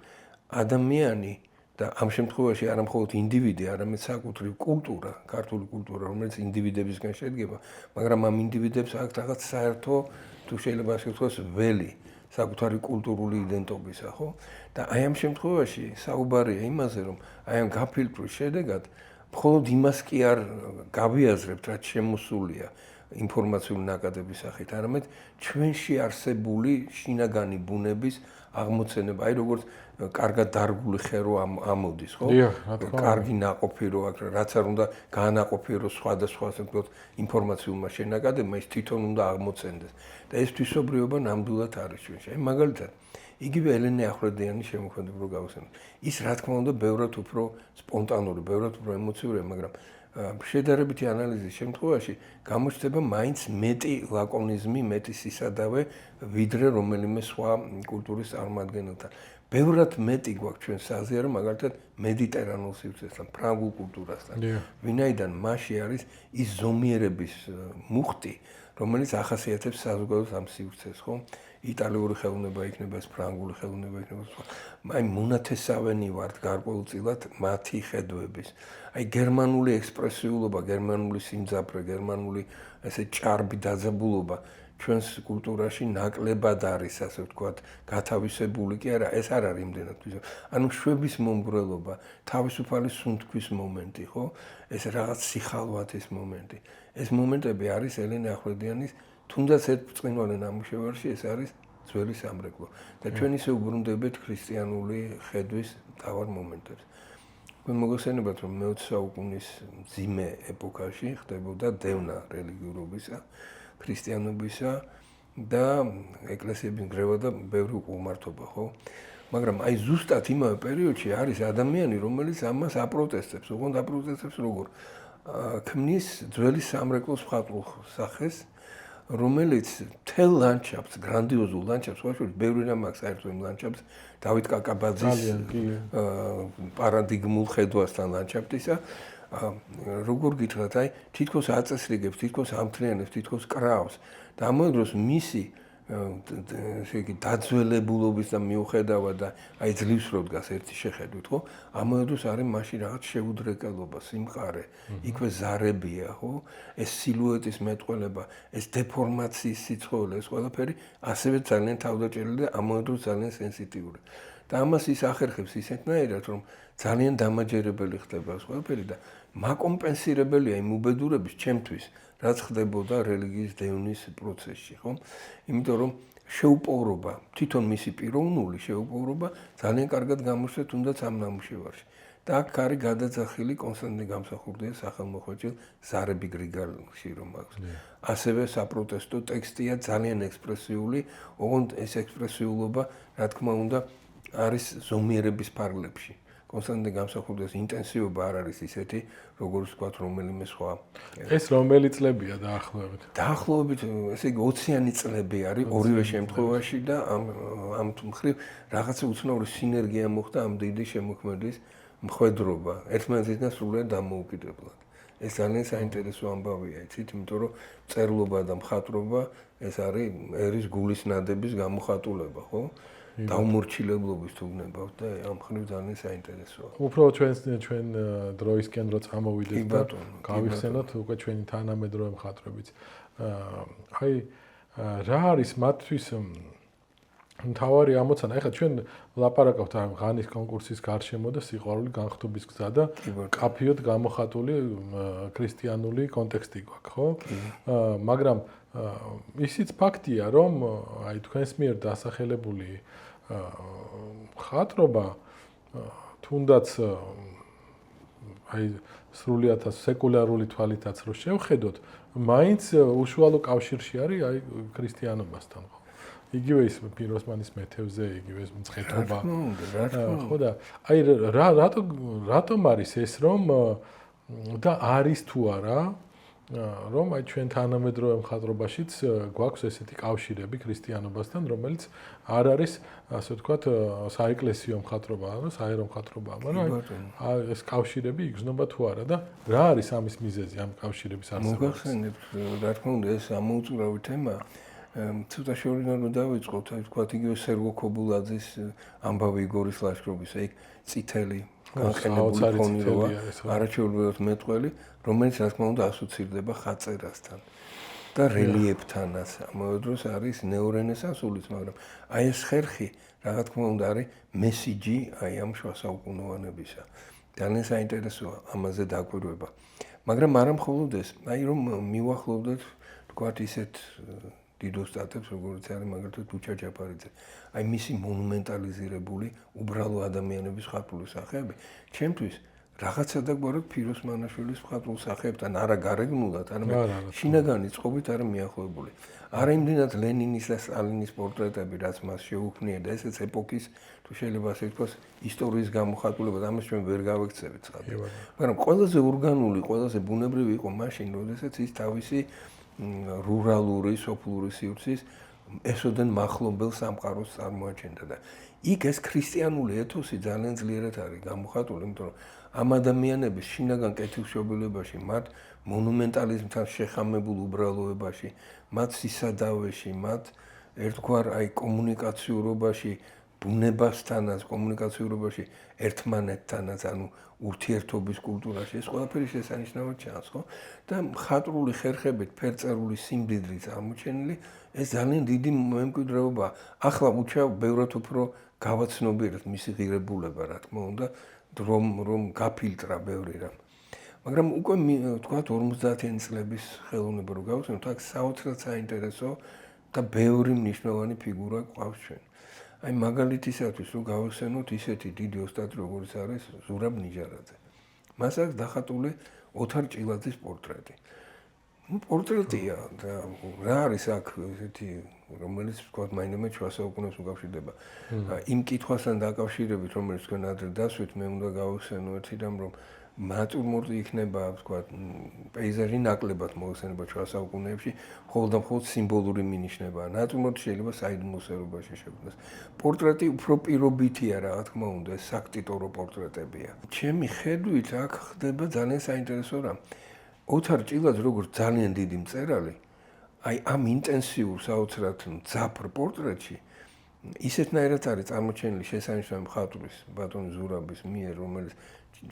ადამიანი და ამ შემთხვევაში არა მხოლოდ ინდივიდი, არამედ საკუთრივ კულტურა, ქართული კულტურა, რომელიც ინდივიდებისგან შედგება, მაგრამ ამ ინდივიდებს აქვს რაღაც საერთო თუ შეიძლება ასე ვთქვას, ველი, საკუთარი კულტურული იდენტობისა, ხო? და აი ამ შემთხვევაში საუბარია იმაზე, რომ აი ამ გაფილტვის შედეგად მხოლოდ იმას კი არ გავიაზრებთ, რაც შემოსულია ინფორმაციული ნაკადების სახით, არამედ ჩვენში არსებული შინაგანი ბუნების აღმოცენება, აი როგორც კარგად დარგული ხერო ამოდის, ხო? კარგი ნაყოფი რო აქვს, რაც არ უნდა გაანაყოფიეროს სხვადასხვა ინფორმაციულმა შენაკადებმა, ის თვითონ უნდა აღმოცენდეს. და ეს თვისობრიობა ნამდვილად არის ჩვენში. აი მაგალითად, იგივე ელენე ახვლედიანის შემოქმედება რო გავხსენოთ. ის რა თქმა უნდა ბევრად უფრო სპონტანური, ბევრად უფრო ემოციურია, მაგრამ შედარებითი ანალიზის შემთხვევაში გამოჩნდება მაინც მეტი ლაკონიზმი, მეტი სისადავე, ვიდრე რომელიმე სხვა კულტურის წარმომადგენელთან. ბევრად მეტი გვაქვს ჩვენ საზიარო, მაგალითად მედიტერანულ სივრცესთან, ფრანგულ კულტურასთან. ვინაიდან მასში არის ის ზომიერების მუხტი, რომელიც ახასიათებს საზოგადოებას ამ სივრცეს, ხო? იტალიური ხელოვნება იქნება, ეს ფრანგული ხელოვნება იქნება, სხვა. აი მონათესავენი ვართ გარკვეულწილად მათი ხედვების. აი გერმანული ექსპრესიულობა, გერმანული სიმძაფრე, გერმანული ესე ჭარბი დაძაბულობა ჩვენს კულტურაში ნაკლებად არის, ასე ვთქვათ, გათავისებული კი არა, ეს არ არის იმდენად თვითონ. ანუ შვების მომგვრელობა, თავისუფალი სუნთქვის მომენტი, ხო? ეს რაღაც სიხალვათის მომენტი. ეს მომენტები არის ელენე ახვლედიანის თუნდაც ერთ ბრწყინვალე ნამუშევარში, ეს არის ძველი სამრეკლო. და ჩვენ ისე უბრუნდებით ქრისტიანული ხედვის მთავარ მომენტებს. მოგეხსენებათ, რომ მე-20 საუკუნის მძიმე ეპოქაში ხდებოდა დევნა რელიგიურობისა, ქრისტიანობისა და ეკლესიების ნგრევა და ბევრი უკუღმართობა, ხო? მაგრამ აი ზუსტად იმავე პერიოდში არის ადამიანი, რომელიც ამას აპროტესტებს, ოღონდ აპროტესტებს როგორ? ქმნის ძველი სამრეკლოს მხატვრულ სახეს, რომელიც მთელ ლანდშაფტს, გრანდიოზულ ლანდშაფტს, ხოშურის ბევრი რამ აქვს საერთო იმ ლანდშაფტს, დავით კაკაბაძის პარადიგმულ ხედვასთან ლანდშაფტისა, როგორ გითხრათ, აი თითქოს აწესრიგებს, თითქოს ამთრიანებს, თითქოს კრავს და ამავე დროს მისი ესე იგი დაძველებულობის და მიუხედავად და აი ძლივს რო დგას ერთი შეხედვით, ხო? ამავე დროს არის მასში რაღაც შეუდრეკელობა, სიმყარე, იქვე ზარებია, ხო? ეს სილუეტის მეტყველება, ეს დეფორმაციის სიცხოილე, ეს ყველაფერი ასევე ძალიან თავდაჭერილი და ამავე დროს ძალიან სენსიტიური. და ამას ის ახერხებს ისეთნაირად, რომ ძალიან დამაჯერებელი ხდება ეს ყველაფერი და მაკომპენსირებელია იმ უბედურების ჩემთვის, რაც ხდებოდა რელიგიის დევნის პროცესში, ხო? იმიტომ რომ შეუპოვრობა, თვითონ მისი პიროვნული შეუპოვრობა ძალიან კარგად გამოჩნდა თუნდაც ამ ნამუშევარში. და აქ არის გადაძახილი კონსტანტინე გამსახურდიას სახელმოხვეჭილ ზარები გრიგალში რომ აქვს. ასევე საპროტესტო ტექსტია ძალიან ექსპრესიული, ოღონდ ეს ექსპრესიულობა, რა თქმა უნდა, არის ზომიერების ფარგლებში. კონსტანტინე გამსახურდიას ინტენსივობა არ არის ისეთი, როგორც ვთქვათ, რომელიმე სხვა. ეს რომელი წლებია დაახლოებით? დაახლოებით, ესე იგი 20-იანი წლები არის ორივე შემთხვევაში და ამ მხრივ რაღაცა უცნაური სინერგია მოხდა ამ დიდი შემოქმედის მხვედრობა, ერთმანეთისგან სრულიად დამოუკიდებლად. ეს ძალიან საინტერესო ამბავია, იცით, იმიტომ რომ წერლობა და მხატვრობა ეს არის ერის გულის ნადების გამოხატულება, ხო? დაუმორჩილებლობის თუ გნებავთ და ამ მხრივ ძალიან საინტერესოა. უფრო ჩვენ დროისკენ რო წამოვიდეთ და გავიხსენოთ უკვე ჩვენი თანამედროვე მხატვრებიც. აი რა არის მათთვის მთავარი ამოცანა? ეხლა ჩვენ ვლაპარაკავთ ამ ღანის კონკურსის გარშემო და სიყვარული განხთობის გზა და კაფიოდ გამოხატული ქრისტიანული კონტექსტი გვაქვს, ხო? მაგრამ ისიც ფაქტია, რომ აი თქვენს მიერ დასახელებული მხატვრობა თუნდაც აი სრულიად სეკულარული თვალითაც რო შევხედოთ, მაინც უშუალო კავშირში არის აი ქრისტიანობასთან, ხო? იგივე ის პიროსმანის მეთევზე, იგივე ეს მწყეთობა. ხო და აი რატომ არის ეს რომ და არის თუ არა რომ აი ჩვენ თანამედროვე მხატვრობაშიც გვაქვს ესეთი კავშირები ქრისტიანობასთან, რომელიც არ არის, ასე ვთქვათ, საეკლესიო მხატვრობა, ანუ საერო მხატვრობა, მაგრამ აი ეს კავშირები იგრძნობა თუ არა და რა არის ამის მიზეზი ამ კავშირების არსებობის? მოგახსენებთ, რა თქმა უნდა, ეს ამოუწურავი თემაა. ცოტა შორიდან რომ დავიწყოთ, აი ვთქვათ, იგივე სერგო ქობულაძის ამბავი იგორის ლაშქრობისა, იქ წითელი განხენებული ფონი როა, არაჩვეულებრივად მეტყველი, რომელიც რა თქმა უნდა ასოცირდება ხაწერასთან. და რელიეფთანაც. ამავე დროს არის ნეორენესანსულიც, მაგრამ აი ეს ხერხი, რა თქმა უნდა, არის მესიჯი აი ამ შუა საუკუნოვანებისა. ძალიან საინტერესოა ამაზე დაკვირვება. მაგრამ არა მხოლოდ ეს, აი რომ მივახლოვდეთ თქვათ ისეთ დიდ ოსტატებს, როგორც არის მაგალითად ბუჩა ჯაფარიძე. აი მისი მონუმენტალიზირებული უბრალო ადამიანების ხატული სახეები, ჩემთვის რაღაცა დაგვარად ფიროს მანაშვილის ხატულ სახეებთან არა გარეგნულად, არამედ შინაგანი წყობით არა მიახლოებული. არა იმდენად ლენინის და სტალინის პორტრეტები, რაც მას შეუქმნია და ესეც ეპოქის თუ შეიძლება ასე ვთქვას, ისტორიის გამოხატულება, ამას ჩვენ ვერ გავექცევით ცხადად. მაგრამ ყველაზე ორგანული, ყველაზე ბუნებრივი იყო მაშინ, როდესაც ის თავისი რურალური, სოფლური სივრცის ესოდენ მახლობელ სამყაროს წარმოაჩენდა და იქ ეს ქრისტიანული ეთოსი ძალიან ძლიერად არის გამოხატული, იმიტომ რომ ამ ადამიანების შინაგან კეთილშობილებაში, მათ მონუმენტალიზმთან შეხამებულ უბრალოებაში, მათ სისადავეში, მათ ერთგვარ აი კომუნიკაციურობაში, ბუნებასთანაც, კომუნიკაციურობაში ერთმანეთთანაც, ანუ ურთიერთობის კულტურაში ეს ყველაფერი შესანიშნავად ჩანს, ხო? და მხატვრული ხერხებით, ფერწერული სიმდიდრით აღმოჩენილი ეს ძალიან დიდი მემკვიდრეობაა. ახლა უჩა ბევრად უფრო გავაცნობიერეთ მისი ღირებულება, რა თქმა უნდა, რომ გაფილტრა ბევრი რამ. მაგრამ უკვე თქვათ 50-იანი წლების ხელოვნება რო გავხსენოთ, აქ საოცრად საინტერესო და ბევრი მნიშვნელოვანი ფიგურა გვყავს ჩვენ. აი მაგალითისათვის რო გავხსენოთ ისეთი დიდი ოსტატი როგორც არის ზურაბ ნიჟარაძე. მას აქვს დახატული ოთარ ჭილაძის პორტრეტი. პორტრეტია და რა არის აქ ესეთი რომელიც თქვათ მაინდამაინც შუა საუკუნეებს უკავშირდება. იმ კითხვასთან დაკავშირებით რომელიც თქვენ ადრე დასვით მე უნდა გავხსენო ერთი რამ რომ ნატურმორტი იქნება თქვათ პეიზაჟი ნაკლებად მოიხსენება შუა საუკუნეებში მხოლოდ და მხოლოდ სიმბოლური მინიშნებაა. ნატურმორტი შეიძლება საიდუმლო სერობაში შეგვიდეს. პორტრეტი უფრო პირობითია რა თქმა უნდა ეს საქტიტორო პორტრეტებია. ჩემი ხედვით აქ ხდება ძალიან საინტერესო რამ. ოთარ ჭილაძე როგორც ძალიან დიდი მწერალი აი ამ ინტენსიურ საოცრად მძაფრ პორტრეტში ისეთნაირად არის წარმოჩენილი შესანიშნავი მხატვრის ბატონ ზურაბის მიერ რომელიც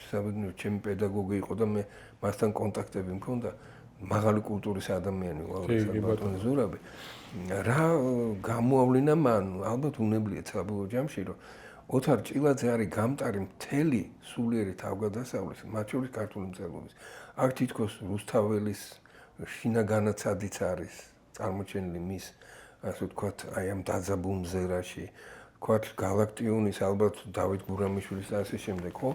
საბედნიეროდ ჩემი პედაგოგი იყო და მე მასთან კონტაქტები მქონდა მაღალი კულტურის ადამიანი ვარ ბატონ ზურაბი რა გამოავლინა მან ალბათ უნებლიეთ საბოლოო ჯამში რომ ოთარ ჭილაძე არის გამტარი მთელი სულიერი თავგადასავლის მათ შორის ქართული მწერლობის აქ თითქოს რუსთაველის შინაგანაცადიც არის წარმოჩენილი მის ასე ვთქვათ აი ამ დაძაბულ მზერაში ვთქვათ გალაქტიონის ალბათ დავით გურამიშვილის და ასე შემდეგ ხო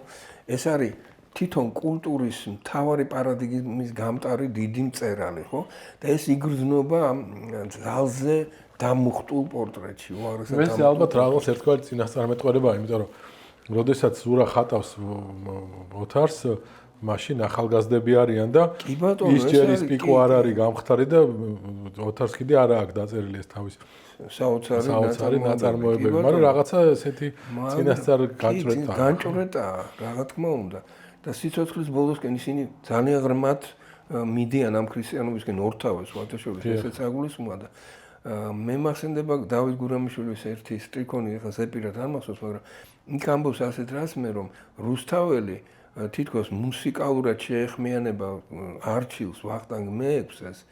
ეს არის თვითონ კულტურის მთავარი პარადიგმის გამტარი დიდი მწერალი ხო და ეს იგრძნობა ძალზე დამუხტულ პორტრეტში უარესად ეს ალბათ რაღაც ერთგვარი წინასწარმეტყველებაა იმიტომ რომ როდესაც ზურა ხატავს ოთარს მაშინ ახალგაზრდები არიან და ის ჯერის პიკო არ არის გამختარი და ოთარს კიდე არ აქვს დაწერილი ეს თავის საოცარი ნაწარმოებები, მაგრამ რაღაცა ესეთი წინასწარ განჭრეტაა, რა თქმა უნდა. და სიცოცხლის ბოლოსკენ ისინი ძალიან ღრმად მიდიან ამ ქრისტიანობისკენ ორთავეს, ვათაშორის ესეც აგულისხმობა და მე მახსენდება დავით გურამიშვილის ერთი სტრიქონი, ეხლა ზეპირად არ მახსოვს, მაგრამ იქ ამბობს ასეთ რას მე რომ რუსთაველი თითქოს მუსიკალურად შეეხმიანება არჩილს ვახტანგ მეექვსეს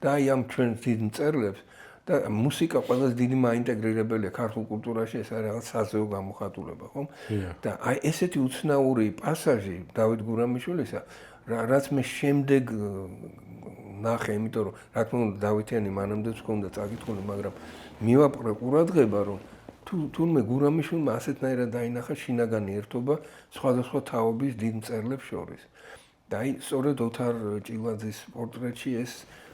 და აი ამ ჩვენ დიდ მწერლებს და მუსიკა ყველაზე დიდი მაინტეგრირებელია ქართულ კულტურაში ეს არის რაღაც საზეო გამოხატულება ხომ და აი ესეთი უცნაური პასაჟი დავით გურამიშვილისა რაც მე შემდეგ ნახე იმიტომ რომ რა თქმა უნდა დავითიანი მანამდეც ჰქონდა წაკითხული მაგრამ მივაპყრე ყურადღება რომ თურმე გურამიშვილმა ასეთნაირად დაინახა შინაგანი ერთობა სხვადასხვა თაობის დიდ მწერლებს შორის. და აი სწორედ ოთარ ჭილაძის პორტრეტში ეს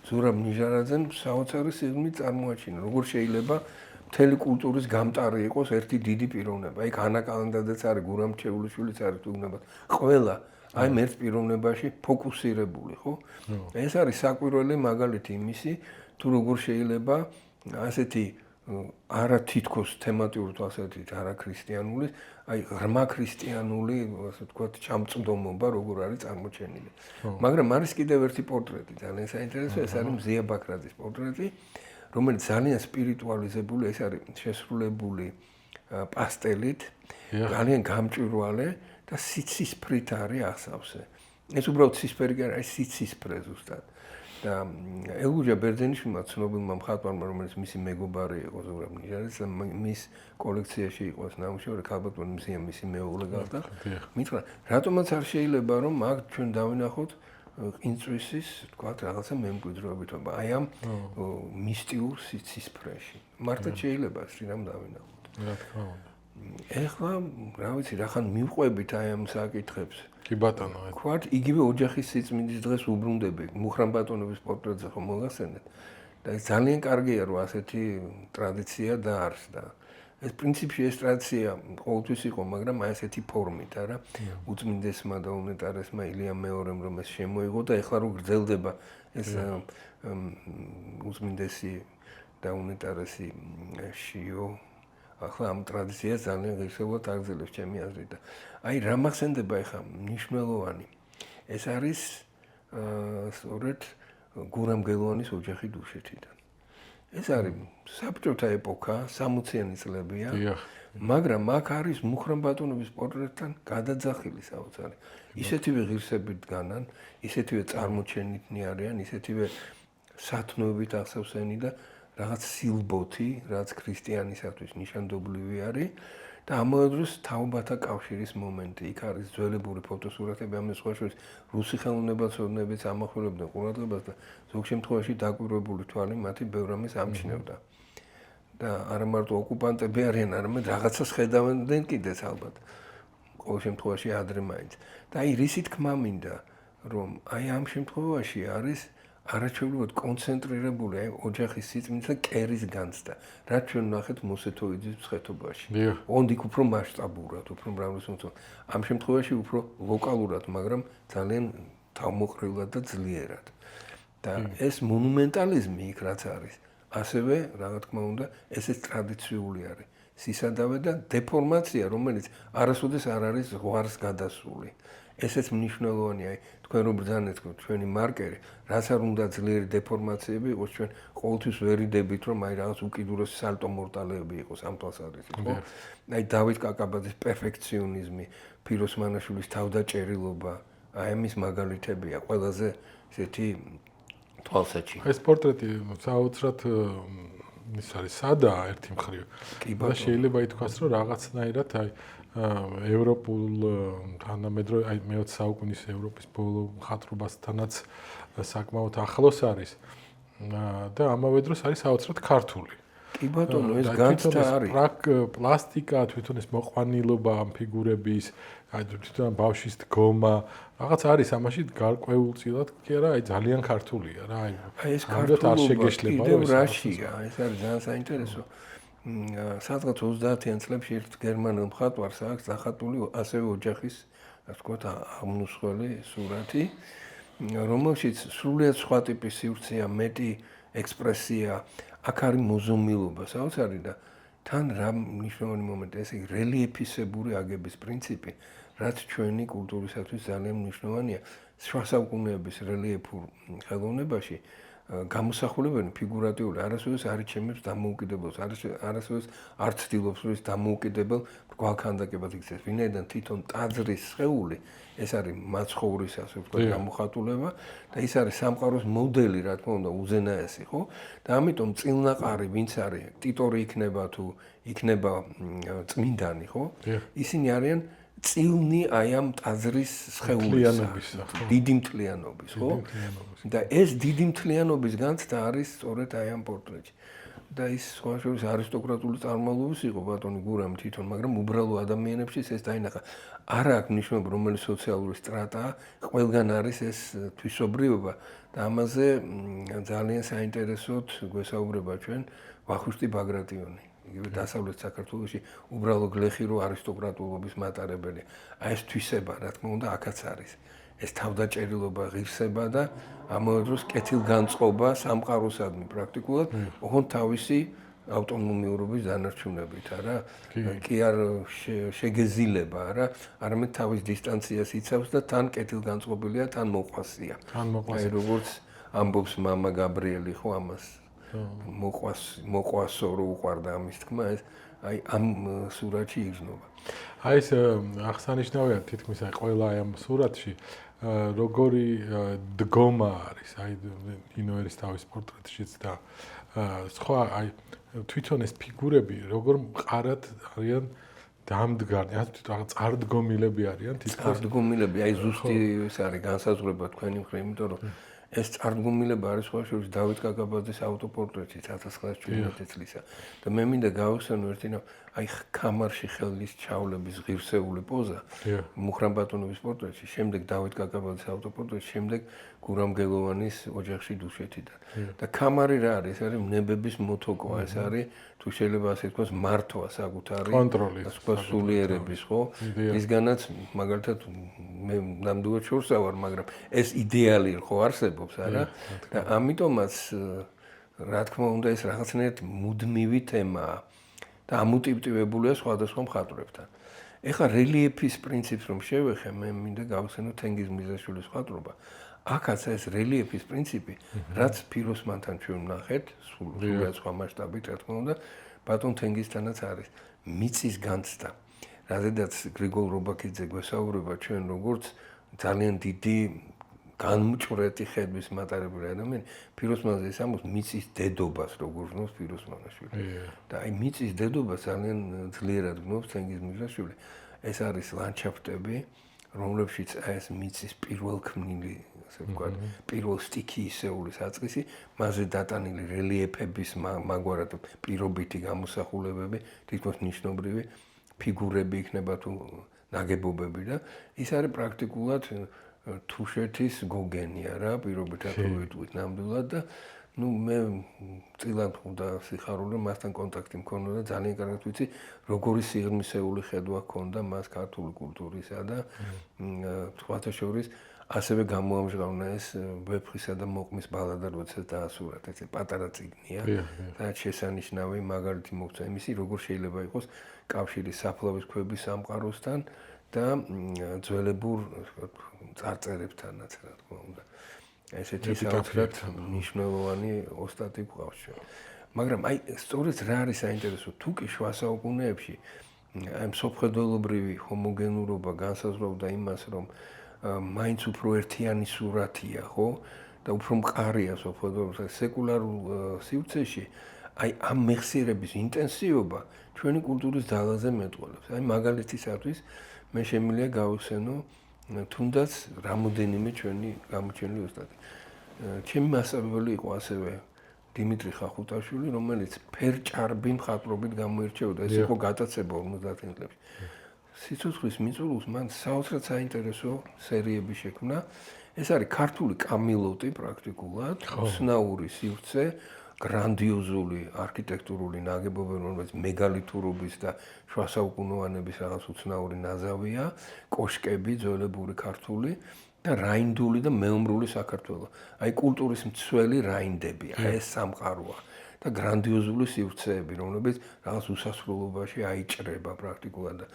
ზურაბ ნიჟარაძემ საოცარი სიღრმით წარმოაჩინა. როგორ შეიძლება მთელი კულტურის გამტარი იყოს ერთი დიდი პიროვნება. აი ანა კალანდაძეც არის, გურამ ჩეულიშვილიც არის თუნდაც. ყველა აი ერთ პიროვნებაში ფოკუსირებული, ხო? ეს არის საკვირველი მაგალითი იმისი, თუ როგორ შეიძლება ასეთი არა თითქოს თემატიურ თვალსაზრისით არა ქრისტიანული, აი ღრმა ქრისტიანული, ასე ვთქვათ, ჩამწვდომობა როგორ არის წარმოჩენილი. მაგრამ არის კიდევ ერთი პორტრეტი, ძალიან საინტერესო, ეს არის მზია ბაქრაძის პორტრეტი, რომელიც ძალიან სპირიტუალიზებული, ეს არის შესრულებული პასტელით, ძალიან გამჭვირვალე და სიცისფრით არის აღსავსე. ეს უბრალოდ ცისფერი კი არა, ეს სიცისფრე ზუსტად. და ელგუჯა ბერძენიშვილმა ცნობილმა მხატვარმა, რომელიც მისი მეგობარი იყო ზურაბ ნიჟარის, მის კოლექციაში იყოს ნამუშევარი, ქალბატონი მისი მეუღლე გახდა. მითხრა, რატომაც არ შეიძლება რომ აქ ჩვენ დავინახოთ ყინწვისის, თქვათ, რაღაცა მემკვიდრეობით, აი ამ მისტიურ სიცისფრეში. მართლა შეიძლება სრიამ დავინახოთ. რა თქმა უნდა. ეხლა, რა ვიცი, რახან მივყვებით აი ამ საკითხებს. კი ბატონო. თქვათ, იგივე ოჯახის სიწმინდის დღეს უბრუნდები, მუხრან ბატონობის პორტრეტზე ხომ მოგახსენეთ? და ეს ძალიან კარგია, რომ ასეთი ტრადიცია დაარსდა. ეს პრინციპში ეს ტრადიცია ყოველთვის იყო, მაგრამ აი ესეთი ფორმით, არა? უწმინდესმა და უნეტარესმა ილიამ მეორემ რომ ეს შემოიღო და ეხლა რო გრძელდება ეს უწმინდესი და უნეტარესი შიო ახლა ამ ტრადიციას ძალიან ღირსეულად აგრძელებს ჩემი აზრით და აი რა მახსენდება ეხლა მნიშვნელოვანი ეს არის სწორედ გურამ გელუანის ოჯახი დუშეთიდან ეს არის საბჭოთა ეპოქა 60-იანი წლებია მაგრამ აქ არის მუხრან ბატონობის პორტრეტთან გადაძახილი საოცარი ისეთივე ღირსებით დგანან ისეთივე წარმოჩენითნი არიან ისეთივე სათნოებით ახსოვსენი და რაღაც სილბოთი, რაც ქრისტიანისათვის ნიშანდობლივი არის და ამავე დროს თაობათა კავშირის მომენტი. იქ არის ძველებური ფოტოსურათები, ამ სხვა შორის რუსი ხელოვნებაცოდნებიც ამახვილებდნენ ყურადღებას და ზოგ შემთხვევაში დაკვირვებული თვალი მათი ბევრ ამას ამჩნევდა. და არა მარტო ოკუპანტები არიან, არამედ რაღაცას ხედავდნენ კიდეც ალბათ. ყოველ შემთხვევაში ადრე მაინც. და აი რისი თქმა მინდა, რომ აი ამ შემთხვევაში არის არაჩვეულებრივად კონცენტრირებული აი ოჯახის სიწმინდის და კერის განცდა, რაც ჩვენ ვნახეთ მოსეთოვიძის მსხეთობაში. ოღონდ იქ უფრო მასშტაბურად, უფრო მრავალსუნთო. ამ შემთხვევაში უფრო ლოკალურად, მაგრამ ძალიან თავმოყრილად და ძლიერად. და ეს მონუმენტალიზმი იქ რაც არის, ასევე, რა თქმა უნდა, ესეც ტრადიციული არის. სისადავე და დეფორმაცია, რომელიც არასოდეს არ არის ზღვარს გადასული. ესეც მნიშვნელოვანია, თქვენ რომ ბრძანეთ ჩვენი მარკერი, რაც არ უნდა ძლიერი დეფორმაციები იყოს, ჩვენ ყოველთვის ვერიდებით, რომ აი რაღაც უკიდურესი სალტო მორტალეები იყოს ამ თვალსაზრისით, ხო? აი დავით კაკაბაძის პერფექციონიზმი, ფიროს მანაშვილის თავდაჭერილობა, აი ამის მაგალითებია ყველაზე ესეთი თვალსაჩინო. ეს პორტრეტი საოცრად ის არის სადაა ერთი მხრივ. და შეიძლება ითქვას, რომ რაღაცნაირად აი ევროპულ თანამედროვე აი მე-20 საუკუნის ევროპის ბოლო მხატვრობასთანაც საკმაოდ ახლოს არის და ამავე დროს არის საოცრად ქართული. კი ბატონო, ეს განცდა არის. პლასტიკა, თვითონ ეს მოყვანილობა ამ ფიგურების, აი თვითონ ბავშვის დგომა, რაღაც არის ამაში გარკვეულწილად კი არა, აი ძალიან ქართულია რა, აი ეს ქართულობა კიდევ რაშია, ეს არის ძალიან საინტერესო. სადღაც 30-იან წლებში ერთ გერმანელ მხატვარს აქვს დახატული ასევე ოჯახის, ასე ვთქვათ, აღმნუსხველი სურათი, რომელშიც სრულიად სხვა ტიპის სივრცეა, მეტი ექსპრესია, აქ არის მოზომილობა, საოცარი და თან რა მნიშვნელოვანი მომენტია, ეს რელიეფისებური აგების პრინციპი, რაც ჩვენი კულტურისათვის ძალიან მნიშვნელოვანია. შუა საუკუნეების რელიეფურ ხელოვნებაში გამოსახულებანი ფიგურატიული არასოდეს არ იჩემებს დამოუკიდებელს, არასოდეს არ ცდილობს რომ ეს დამოუკიდებელ გვალქანდაკებად იქცეს. ვინაიდან თვითონ ტაძრის სხეული ეს არის მაცხოვრის ასე ვთქვათ გამოხატულება და ის არის სამყაროს მოდელი, რა თქმა უნდა, უზენაესი, ხო? და ამიტომ წილნაყარი, ვინც არის, ტიტორი იქნება თუ იქნება წმინდანი, ხო? ისინი არიან წილნი აი ამ ტაძრის სხეულების, დიდი მთლიანობის, ხო? და ეს დიდი მთლიანობის განცდა არის სწორედ აი ამ პორტრეტში. და ის სხვა შორის არისტოკრატული წარმომავლობის იყო ბატონი გურამი თვითონ, მაგრამ უბრალო ადამიანებში ეს დაინახა. არა აქვს მნიშვნელობა, რომელი სოციალური სტრატაა, ყველგან არის ეს თვისობრიობა და ამაზე ძალიან საინტერესოდ გვესაუბრება ჩვენ ვახუშტი ბაგრატიონი. იგივე დასავლეთ საქართველოში უბრალო გლეხი რო არისტოკრატულობის მატარებელი. აი ეს თვისება, რა თქმა უნდა, აქაც არის. ეს თავდაჭერილობა, ღირსება და ამავე დროს კეთილგანწყობა სამყაროსადმი პრაქტიკულად, ოღონდ თავისი ავტონომიურობის დანარჩუნებით, არა? კი არ შეგეზილება, არა? არამედ თავის დისტანციას იცავს და თან კეთილგანწყობილია, თან მოყვასია. აი როგორც ამბობს მამა გაბრიელი, ხო ამას მოყვასო რო უყვარდა ამის თქმა, ეს აი ამ სურათში იგრძნობა. აი ეს აღსანიშნავია თითქმის აი ყველა აი ამ სურათში როგორი დგომა არის, აი ინოერის თავის პორტრეტშიც და სხვა აი თვითონ ეს ფიგურები როგორ მყარად არიან დამდგარი, ასე თვითონ რაღაც წარდგომილები არიან თითქოს. წარდგომილები, აი ზუსტი ეს არის განსაზღვრება თქვენი მხრივ, იმიტომ რომ ეს წარდგომილება არის სხვა შორის დავით კაკაბაძის ავტოპორტრეტი 1917 წლისა და მე მინდა გავხსენო ერთი რომ აი კამარში ხელის ჩავლების ღირსეული პოზა მუხრან ბატონოვის პორტრეტში, შემდეგ დავით კაკაბაძის ავტოპორტრეტში, შემდეგ გურამ გელოვანის ოჯახში დუშეთიდან. და კამარი რა არის? ეს არის ნებების მოთოკვა, ეს არის თუ შეიძლება ასე თქვას მართვა საკუთარი კონტროლი, სხვა სულიერების, ხო? ისგანაც მაგალითად მე ნამდვილად შორსა ვარ, მაგრამ ეს იდეალი ხო არსებობს, არა? და ამიტომაც რა თქმა უნდა ეს რაღაცნაირად მუდმივი თემაა და ამოტივტივებულია სხვადასხვა მხატვრებთან. ეხლა რელიეფის პრინციპს რომ შევეხე, მე მინდა გავხსენო თენგიზ მირზაშვილის მხატვრობა. აქაც ეს რელიეფის პრინციპი, რაც ფიროსმანთან ჩვენ ვნახეთ, სულ სხვა მასშტაბით, რა თქმა უნდა, ბატონ თენგიზთანაც არის მიწის განცდა. რადგანაც გრიგოლ რობაქიძე გვესაუბრება ჩვენ როგორც ძალიან დიდი განმჭვრეტი ხედვის მატარებელი ადამიანი, ფიროსმანზე ის ამბობს მიწის დედობას, როგორც გნობს ფიროსმანაშვილი. და აი მიწის დედობას ძალიან ძლიერად გნობს თენგიზ მირზაშვილი. ეს არის ლანდშაფტები, რომლებშიც ეს მიწის პირველქმნილი, ასე ვთქვათ, პირველ სტიქიისეული საწყისი, მასზე დატანილი რელიეფების მაგვარად პირობითი გამოსახულებები, თითქოს ნიშნობრივი ფიგურები იქნება თუ ნაგებობები და ის არის პრაქტიკულად თუშეთის გოგენია რა, პირობით ათოვიტყვით ნამდვილად და ну მე წილად უნდა სიხარულე მასთან კონტაქტი მქონდა და ძალიან კარგად ვიცი როგორი სიღრმისეული ხედვა ჰქონდა მას ქართული კულტურისა და სხვათა შორის ასევე გამოამჟღავნა ეს ვეფხვისა და მოყმის ბალადა როდესაც დაასურათ ეს პატარა წიგნია და შესანიშნავი მაგალითი მოხდა იმისი როგორ შეიძლება იყოს კავშირი საფლავის ქვების სამყაროსთან და ძველებურ წარწერებთანაც რა თქმა უნდა ესეთი საოცრად მნიშვნელოვანი ოსტატი გვყავს ჩვენ. მაგრამ აი სწორედ რა არის საინტერესო თუ კი შუა საუკუნეებში აი მსოფლმხედველობრივი ჰომოგენურობა განსაზღვრავდა იმას რომ მაინც უფრო ერთიანი სურათია, ხო? და უფრო მყარია მსოფლმხედველობა სეკულარულ სივრცეში აი ამ მეხსიერების ინტენსივობა ჩვენი კულტურის ძალაზე მეტყველებს. აი მაგალითისათვის მე შემიძლია გავხსენო თუნდაც რამოდენიმე ჩვენი გამოჩენილი ოსტატი. ჩემი მასწავლებელი იყო ასევე დიმიტრი ხახუტაშვილი, რომელიც ფერჭარბი მხატვრობით გამოირჩეოდა. ეს იყო გატაცება 50-იან წლებში. სიცოცხლის მიწურულს მან საოცრად საინტერესო სერიები შექმნა. ეს არის ქართული კამილოტი პრაქტიკულად, უცნაური სივრცე, გრანდიოზული არქიტექტურული ნაგებობები, რომელიც მეგალითურობის და შუა საუკუნოვანების რაღაც უცნაური ნაზავია, კოშკები, ძველებური ქართული და რაინდული და მეომრული საქართველო. აი კულტურის მცველი რაინდები, აი ეს სამყაროა და გრანდიოზული სივრცეები, რომლებიც რაღაც უსასრულობაში აიჭრება პრაქტიკულად და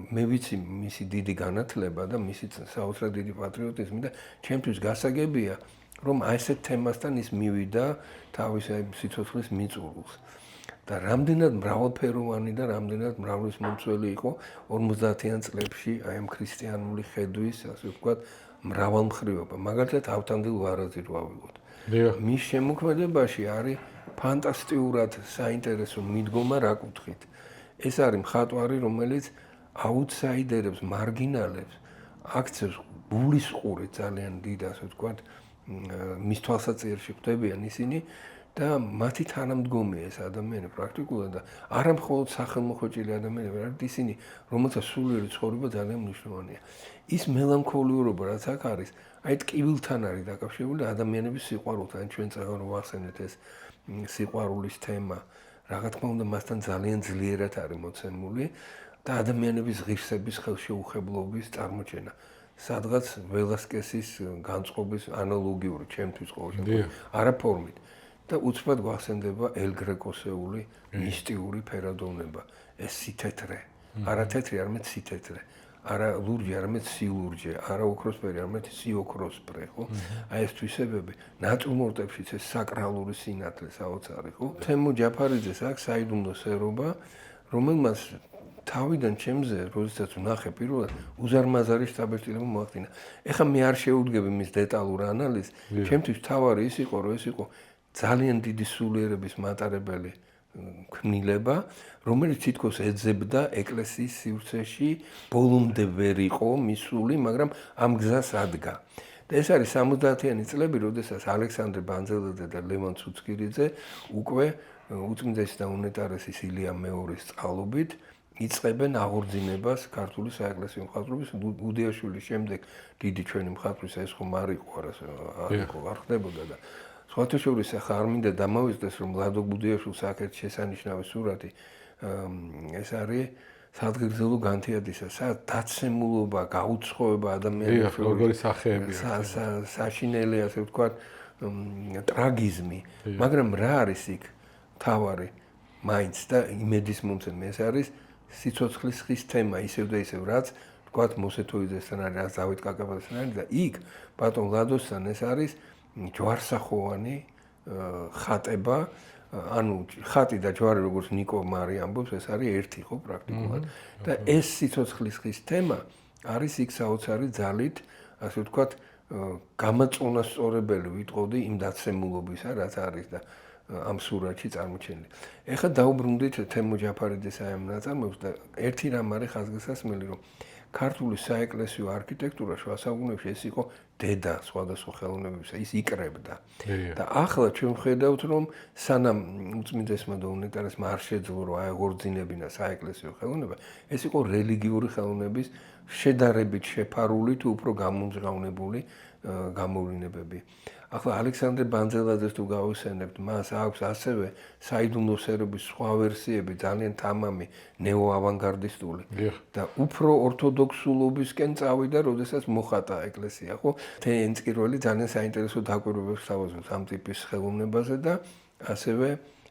მე ვიცი მისი დიდი განათლება და მისი საოცრად დიდი პატრიოტიზმი და ჩემთვის გასაგებია რომ აი ესეთ თემასთან ის მივიდა თავის სიცოცხლის მიწურულს. და რამდენად მრავალფეროვანი და რამდენად მრავალისმომცველი იყო 50-იან წლებში აი ამ ქრისტიანული ხედვის, ასე ვთქვათ, მრავალმხრივობა. მაგალითად, ავთანდილ ვარაზი რო ავიღოთ. მის შემოქმედებაში არის ფანტასტიკურად საინტერესო მიდგომა რა კუთხით. ეს არის მხატვარი, რომელიც აუტსაიდერებს, მარგინალებს აქცევს გულისყურით ძალიან დიდ, ასე ვთქვათ, მის თვალსაჩინოში ხვდებიან ისინი და მათი თანამდგომია ეს ადამიანი პრაქტიკულად და არა მხოლოდ სახელმოხვეჭილი ადამიანები, არამედ ისინი, რომელთაც სულიერი ცხოვრება ძალიან მნიშვნელოვანია. ის მელანქოლიურობა, რაც აქ არის, აი ტკივილთან არის დაკავშირებული ადამიანების სიყვარულთან. ჩვენ წაღარ ვახსენეთ ეს სიყვარულის თემა, რა თქმა უნდა, მასთან ძალიან ძლიერად არის მოცემული და ადამიანების ღირსების ხელშეუხებლობის წარმოჩენა. სადღაც ველასკესის განწყობის ანალოგიური ჩემთვის ყოველ შემთხვევაში, არა ფორმით. და უცბად გვახსენდება ელ გრეკოსეული მისტიური ფერადოვნება. ეს სითეთრე, არა თეთრი, არამედ სითეთრე. არა ლურჯი, არამედ სილურჯე, არა ოქროსფერი, არამედ სიოქროსფრე, ხო? აი ეს თვისებები ნატურმორტებშიც ეს საკრალური სინათლე საოცარი, ხო? თემო ჯაფარიძეს აქვს საიდუმლო სერობა, რომელმაც თავიდან ჩემზე, როდესაც ვნახე პირველად, უზარმაზარი შთაბეჭდილება მოახდინა. ეხლა მე არ შეუდგები მის დეტალურ ანალიზს, ჩემთვის თავარი ის იყო, რომ ეს იყო ძალიან დიდი სულიერების მატარებელი ქმნილება, რომელიც თითქოს ეძებდა ეკლესიის სივრცეში ბოლომდე ვერ იყო მისული, მაგრამ ამ გზას ადგა. და ეს არის 70-იანი წლები, როდესაც ალექსანდრე ბანძელაძე და ლევან ცუცქირიძე უკვე უწმინდესი და უნეტარესის ილია მეორის წყალობით იწყებენ აღორძინებას ქართული საეკლესიო მხატვრობის. გუდიაშვილის შემდეგ დიდი ჩვენი მხატვრის ეს ხომ არ იყო, არ ხდებოდა და სხვათა შორის ახლა არ მინდა დამავიწყდეს, რომ ლადო გუდიაშვილს აქეთ შესანიშნავი სურათი ეს არის სადგეგრძელო განთიადისა, დაცემულობა, გაუცხოება ადამიანის როგორი სახეებია, საშინელი, ასე ვთქვათ, ტრაგიზმი, მაგრამ რა არის იქ თავარი მაინც და იმედის მომცემი, ეს არის სიცოცხლის ხის თემა, ისევ და ისევ, რაც ვთქვათ მოსეთოიძესთან არის, რაც დავით კაკაბაძესთან არის და იქ ბატონ ლადოსთან ეს არის ჯვარსახოვანი ხატება, ანუ ხატი და ჯვარი როგორც ნიკო მარი ამბობს, ეს არის ერთი ხო პრაქტიკულად და ეს სიცოცხლის ხის თემა არის იქ საოცარი ძალით, ასე ვთქვათ, გამაწონასწორებელი ვიტყოდი იმ დაცემულობისა, რაც არის და ამ სურათში წარმოჩენილი. ეხლა დაუბრუნდით თემო ჯაფარიძის აი ამ ნაწარმოებს და ერთი რამ არის ხაზგასასმელი, რომ ქართული საეკლესიო არქიტექტურა შუა საუკუნეებში ეს იყო დედა სხვადასხვა ხელოვნებებისა, ის იკრებდა. და ახლა ჩვენ ვხედავთ, რომ სანამ უწმინდესმა და უნეტარესმა არ შეძლო რომ აეღორძინებინა საეკლესიო ხელოვნება, ეს იყო რელიგიური ხელოვნების შედარებით შეფარული თუ უფრო გამომჟღავნებული გამოვლინებები. ახლა ალექსანდრე ბანძელაძეს თუ გავიხსენებთ, მას აქვს ასევე საიდუმლო სერობის სხვა ვერსიები, ძალიან თამამი, ნეოავანგარდისტული და უფრო ორთოდოქსულობისკენ წავიდა, როდესაც მოხატა ეკლესია, ხო? თეენწკირველი ძალიან საინტერესო დაკვირვებებს თავაზობს ამ ტიპის ხელოვნებაზე და ასევე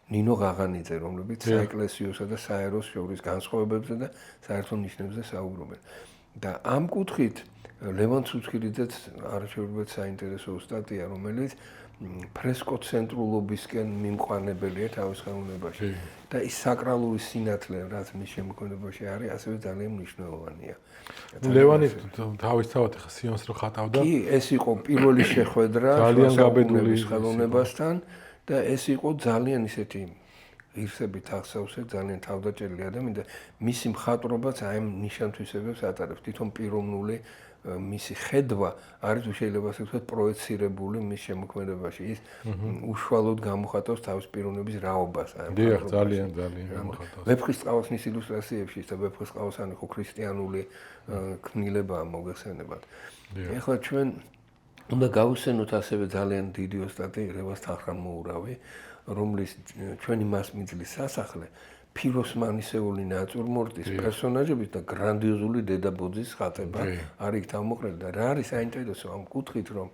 ნინო ღაღანიძე, რომლებიც საეკლესიოსა და საეროს შორის განსხვავებებზე და საერთო ნიშნებზე საუბრობენ. და ამ კუთხით ლევან ცუცქირიძეც არაჩვეულებრივად საინტერესო სტატია, რომელიც ფრესკოცენტრულობისკენ მიმყვანებელია თავის ხელოვნებაში და ის საკრალური სინათლე, რაც მის შემოქმედებაში არის, ასევე ძალიან მნიშვნელოვანია. ლევანი თავისთავად ახლა სიონს რო ხატავდა. კი, ეს იყო პირველი შეხვედრა ძალიან გაბედული ხელოვნებასთან და ეს იყო ძალიან ისეთი ღირსებით ახსოვსე, ძალიან თავდაჭერილი ადამიანი და მისი მხატვრობაც აი ამ ნიშან-თვისებებს ატარებს. თვითონ პიროვნული მისი ხედვა არის შეიძლება ასე ვთქვათ პროეცირებული მის შემოქმედებაში. ის უშუალოდ გამოხატავს თავის პიროვნების რაობას. დიახ, ძალიან გამოხატავს. ვეფხისტყაოსნის ილუსტრაციებში და ვეფხისტყაოსანი ხო ქრისტიანული ქმნილებაა მოგეხსენებათ. ეხლა ჩვენ უნდა გავუსენოთ ასევე ძალიან დიდი ოსტატი რევას თანხმოურავი, რომლის ჩვენი მასმიძლის სასახლე ფიროსმანისეული ნატურმორტის პერსონაჟების და გრანდიოზული დედაბოძის ხატება არის თავმოყრილი და რა არის საინტერესო ამ კუთხით, რომ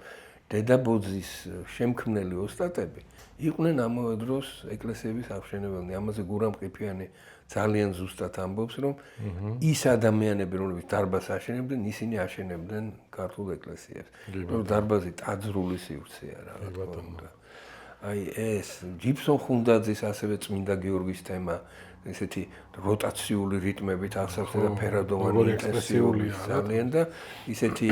დედაბოძის შემქმნელი ოსტატები იყვნენ ამავე დროს ეკლესიების აღმშენებელნი. ამაზე გურამ ყიფიანი ძალიან ზუსტად ამბობს, რომ ის ადამიანები, რომლებიც დარბაზს აშენებდნენ, ისინი აშენებდნენ ქართულ ეკლესიებს. რომ დარბაზი ტაძრული სივრცეა რა თქმა უნდა. აი ეს ჯიბსონ ხუნდაძის ასევე წმინდა გიორგის თემა ესეთი როტაციული რიტმებით ახსოვს და ფერადოვანი ინტენსიური ძალიან და ისეთი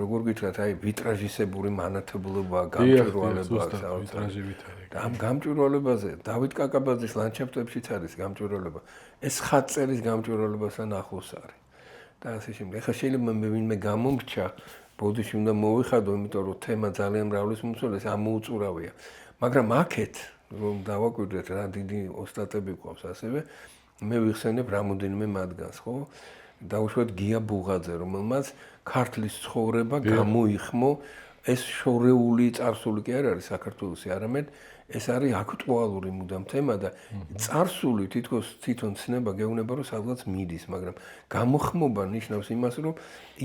როგორ გითხრათ აი ვიტრაჟისებური მანათებლობა, გამჭვირვალება და ამ გამჭვირვალებაზე დავით კაკაბაძის ლანდშაფტებშიც არის გამჭვირვალება. ეს ხატწერის გამჭვირვალებასთან ახლოს არის. და ასე შემდეგ. ეხლა შეიძლება მე ვინმე გამომრჩა, ბოდიში უნდა მოვიხადო, იმიტომ რომ თემა ძალიან მრავლის მომსვლელს ამოუწურავია. მაგრამ აქეთ რომ დავაკვირდეთ რა დიდი ოსტატები ყავს ასევე მე ვიხსენებ რამოდენიმე მათგანს, ხო? დაუშვათ გია ბუღაძე, რომელმაც ქართლის ცხოვრება გამოიხმო, ეს შორეული წარსული კი არ არის საქართველოსი, არამედ ეს არის აქტუალური მუდამ თემა და წარსული თითქოს თვითონ ცნება გეუბნება რომ სადღაც მიდის, მაგრამ გამოხმობა ნიშნავს იმას, რომ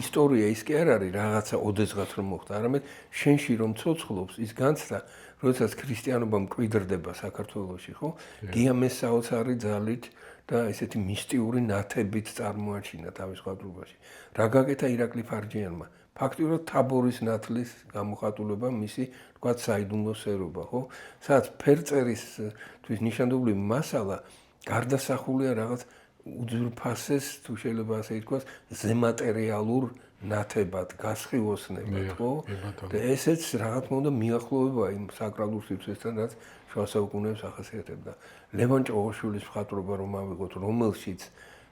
ისტორია ის კი არ არის რაღაცა ოდესღაც რომ მოხდა, არამედ შენში რომ ცოცხლობს ის განცდა როდესაც ქრისტიანობა მკვიდრდება საქართველოში, ხო? გიამეს საოცარი ძალით და ესეთი მისტიური ნათებით წარმოაჩინა თავის ხატვრობაში. რა გაკეთა ირაკლი ფარჯიანმა? ფაქტიურად თაბორის ნათლის გამოხატულება მისი, თქვათ, საიდუმლო სერობა, ხო? სადაც ფერწერის თვის ნიშანდობლივი მასალა გარდასახულია რაღაც უძვრფასეს თუ შეიძლება ასე ითქვას, ზემატერიალურ ნათებად გასხივოსნებად, ხო? და ესეც რა თქმა უნდა მიახლოვება იმ საკრალურ სივრცესთან, რაც შუა საუკუნეებს ახასიათებდა. ლევან ჭოღოშვილის მხატვრობა რომ ავიღოთ, რომელშიც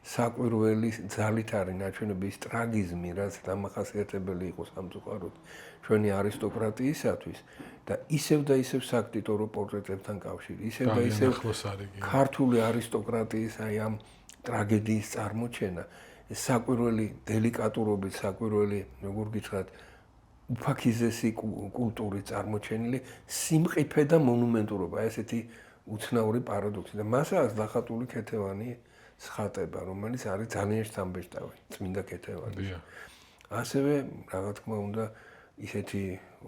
საკვირველი ძალით არის ნაჩვენები ის ტრაგიზმი, რაც დამახასიათებელი იყო სამწუხაროდ ჩვენი არისტოკრატიისათვის და ისევ და ისევ საკტიტორო პორტრეტებთან კავშირი, ისევ და ისევ ქართული არისტოკრატიის აი ამ ტრაგედიის წარმოჩენა, საკვირველი დელიკატურობით, საკვირველი, როგორ გითხრათ, უფაქიზესი კულტურის წარმოჩენილი სიმყიფე და მონუმენტურობა, ესეთი უცნაური პარადოქსი და მასაა დახატული ქეთევანი სხატება, რომელიც არის ძალიან შთამბეჭდავი, წმინდა ქეთევანის. ასევე, რა თქმა უნდა, ისეთი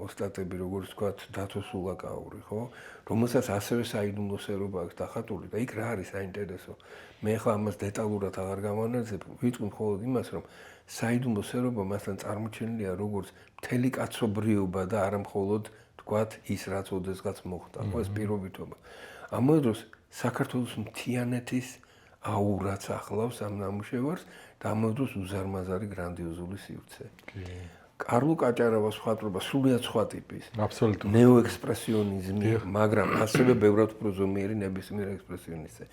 ოსტატები, როგორც ვთქვათ, დათო სულაკაური, ხო? რომელსაც ასევე საიდუმლო სერობა აქვს დახატული და იქ რა არის საინტერესო? მე ახლა ამას დეტალურად აღარ გავანალიზებ, ვიტყვი მხოლოდ იმას, რომ საიდუმლო სერობა მასთან წარმოჩენილია როგორც მთელი კაცობრიობა და არა მხოლოდ, ვთქვათ, ის რაც ოდესღაც მოხდა, ხო, ეს პირობითობა. ამავე დროს საქართველოს მთიანეთის აურაც ახლავს ამ ნამუშევარს და ამავე დროს უზარმაზარი გრანდიოზული სივრცე. კარლო კაჭარავას მხატვრობა სრულიად სხვა ტიპის. აბსოლუტურად. ნეოექსპრესიონიზმი, მაგრამ ასევე ბევრად უფრო ზომიერი ნებისმიერ ექსპრესიონისტზე.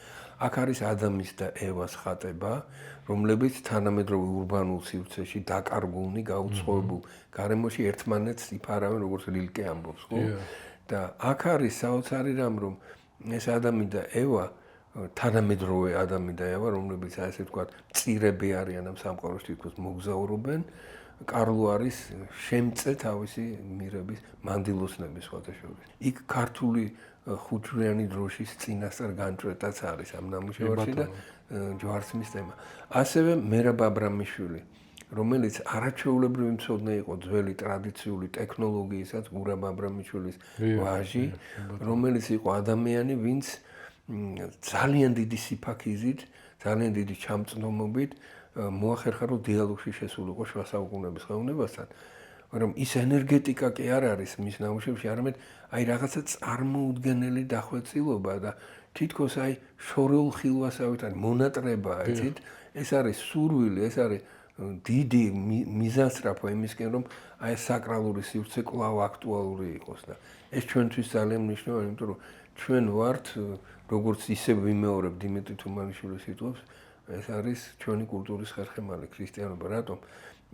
აქ არის ადამის და ევას ხატება, რომლებიც თანამედროვე ურბანულ სივრცეში დაკარგულნი, გაუცხოებულ გარემოში ერთმანეთს იფარავენ, როგორც ლილკე ამბობს, ხო? და აქ არის საოცარი რამ, რომ ეს ადამი და ევა თანამედროვე ადამი და ევა, რომლებიც ასე ვთქვათ, მწირები არიან ამ სამყაროში თითქოს მოგზაურობენ, კარლო არის შემწე თავისი მირების მანდილოსნების სხვათა შორის. იქ ქართული ხუთჯვრიანი დროშის წინასწარ განჭვრეტაც არის ამ ნამუშევარში და ჯვარცმის თემა. ასევე მერაბ აბრამიშვილი, რომელიც არაჩვეულებრივი მცოდნე იყო ძველი ტრადიციული ტექნოლოგიისას, გურამ აბრამიშვილის ვაჟი, რომელიც იყო ადამიანი, ვინც ძალიან დიდი სიფაქიზით, ძალიან დიდი ჩამწნომობით მოახერხა, რომ დიალოგში შესულიყო შუა საუკუნეების ხელოვნებასთან, მაგრამ ის ენერგეტიკა კი არ არის მის ნამუშევრებში, არამედ აი რაღაცა წარმოუდგენელი დახვეწილობა და თითქოს აი შორეულ ხილვასავით არის მონატრებაა, იცით? ეს არის სურვილი, ეს არის დიდი მიზანსწრაფვა იმისკენ, რომ აი საკრალური სივრცე კვლავ აქტუალური იყოს და ეს ჩვენთვის ძალიან მნიშვნელოვანია, იმიტომ რომ ჩვენ ვართ, როგორც ისევ ვიმეორებ დიმიტრი თუმანიშვილის სიტყვებს, ეს არის ჩვენი კულტურის ხერხემალი ქრისტიანობა. რატომ?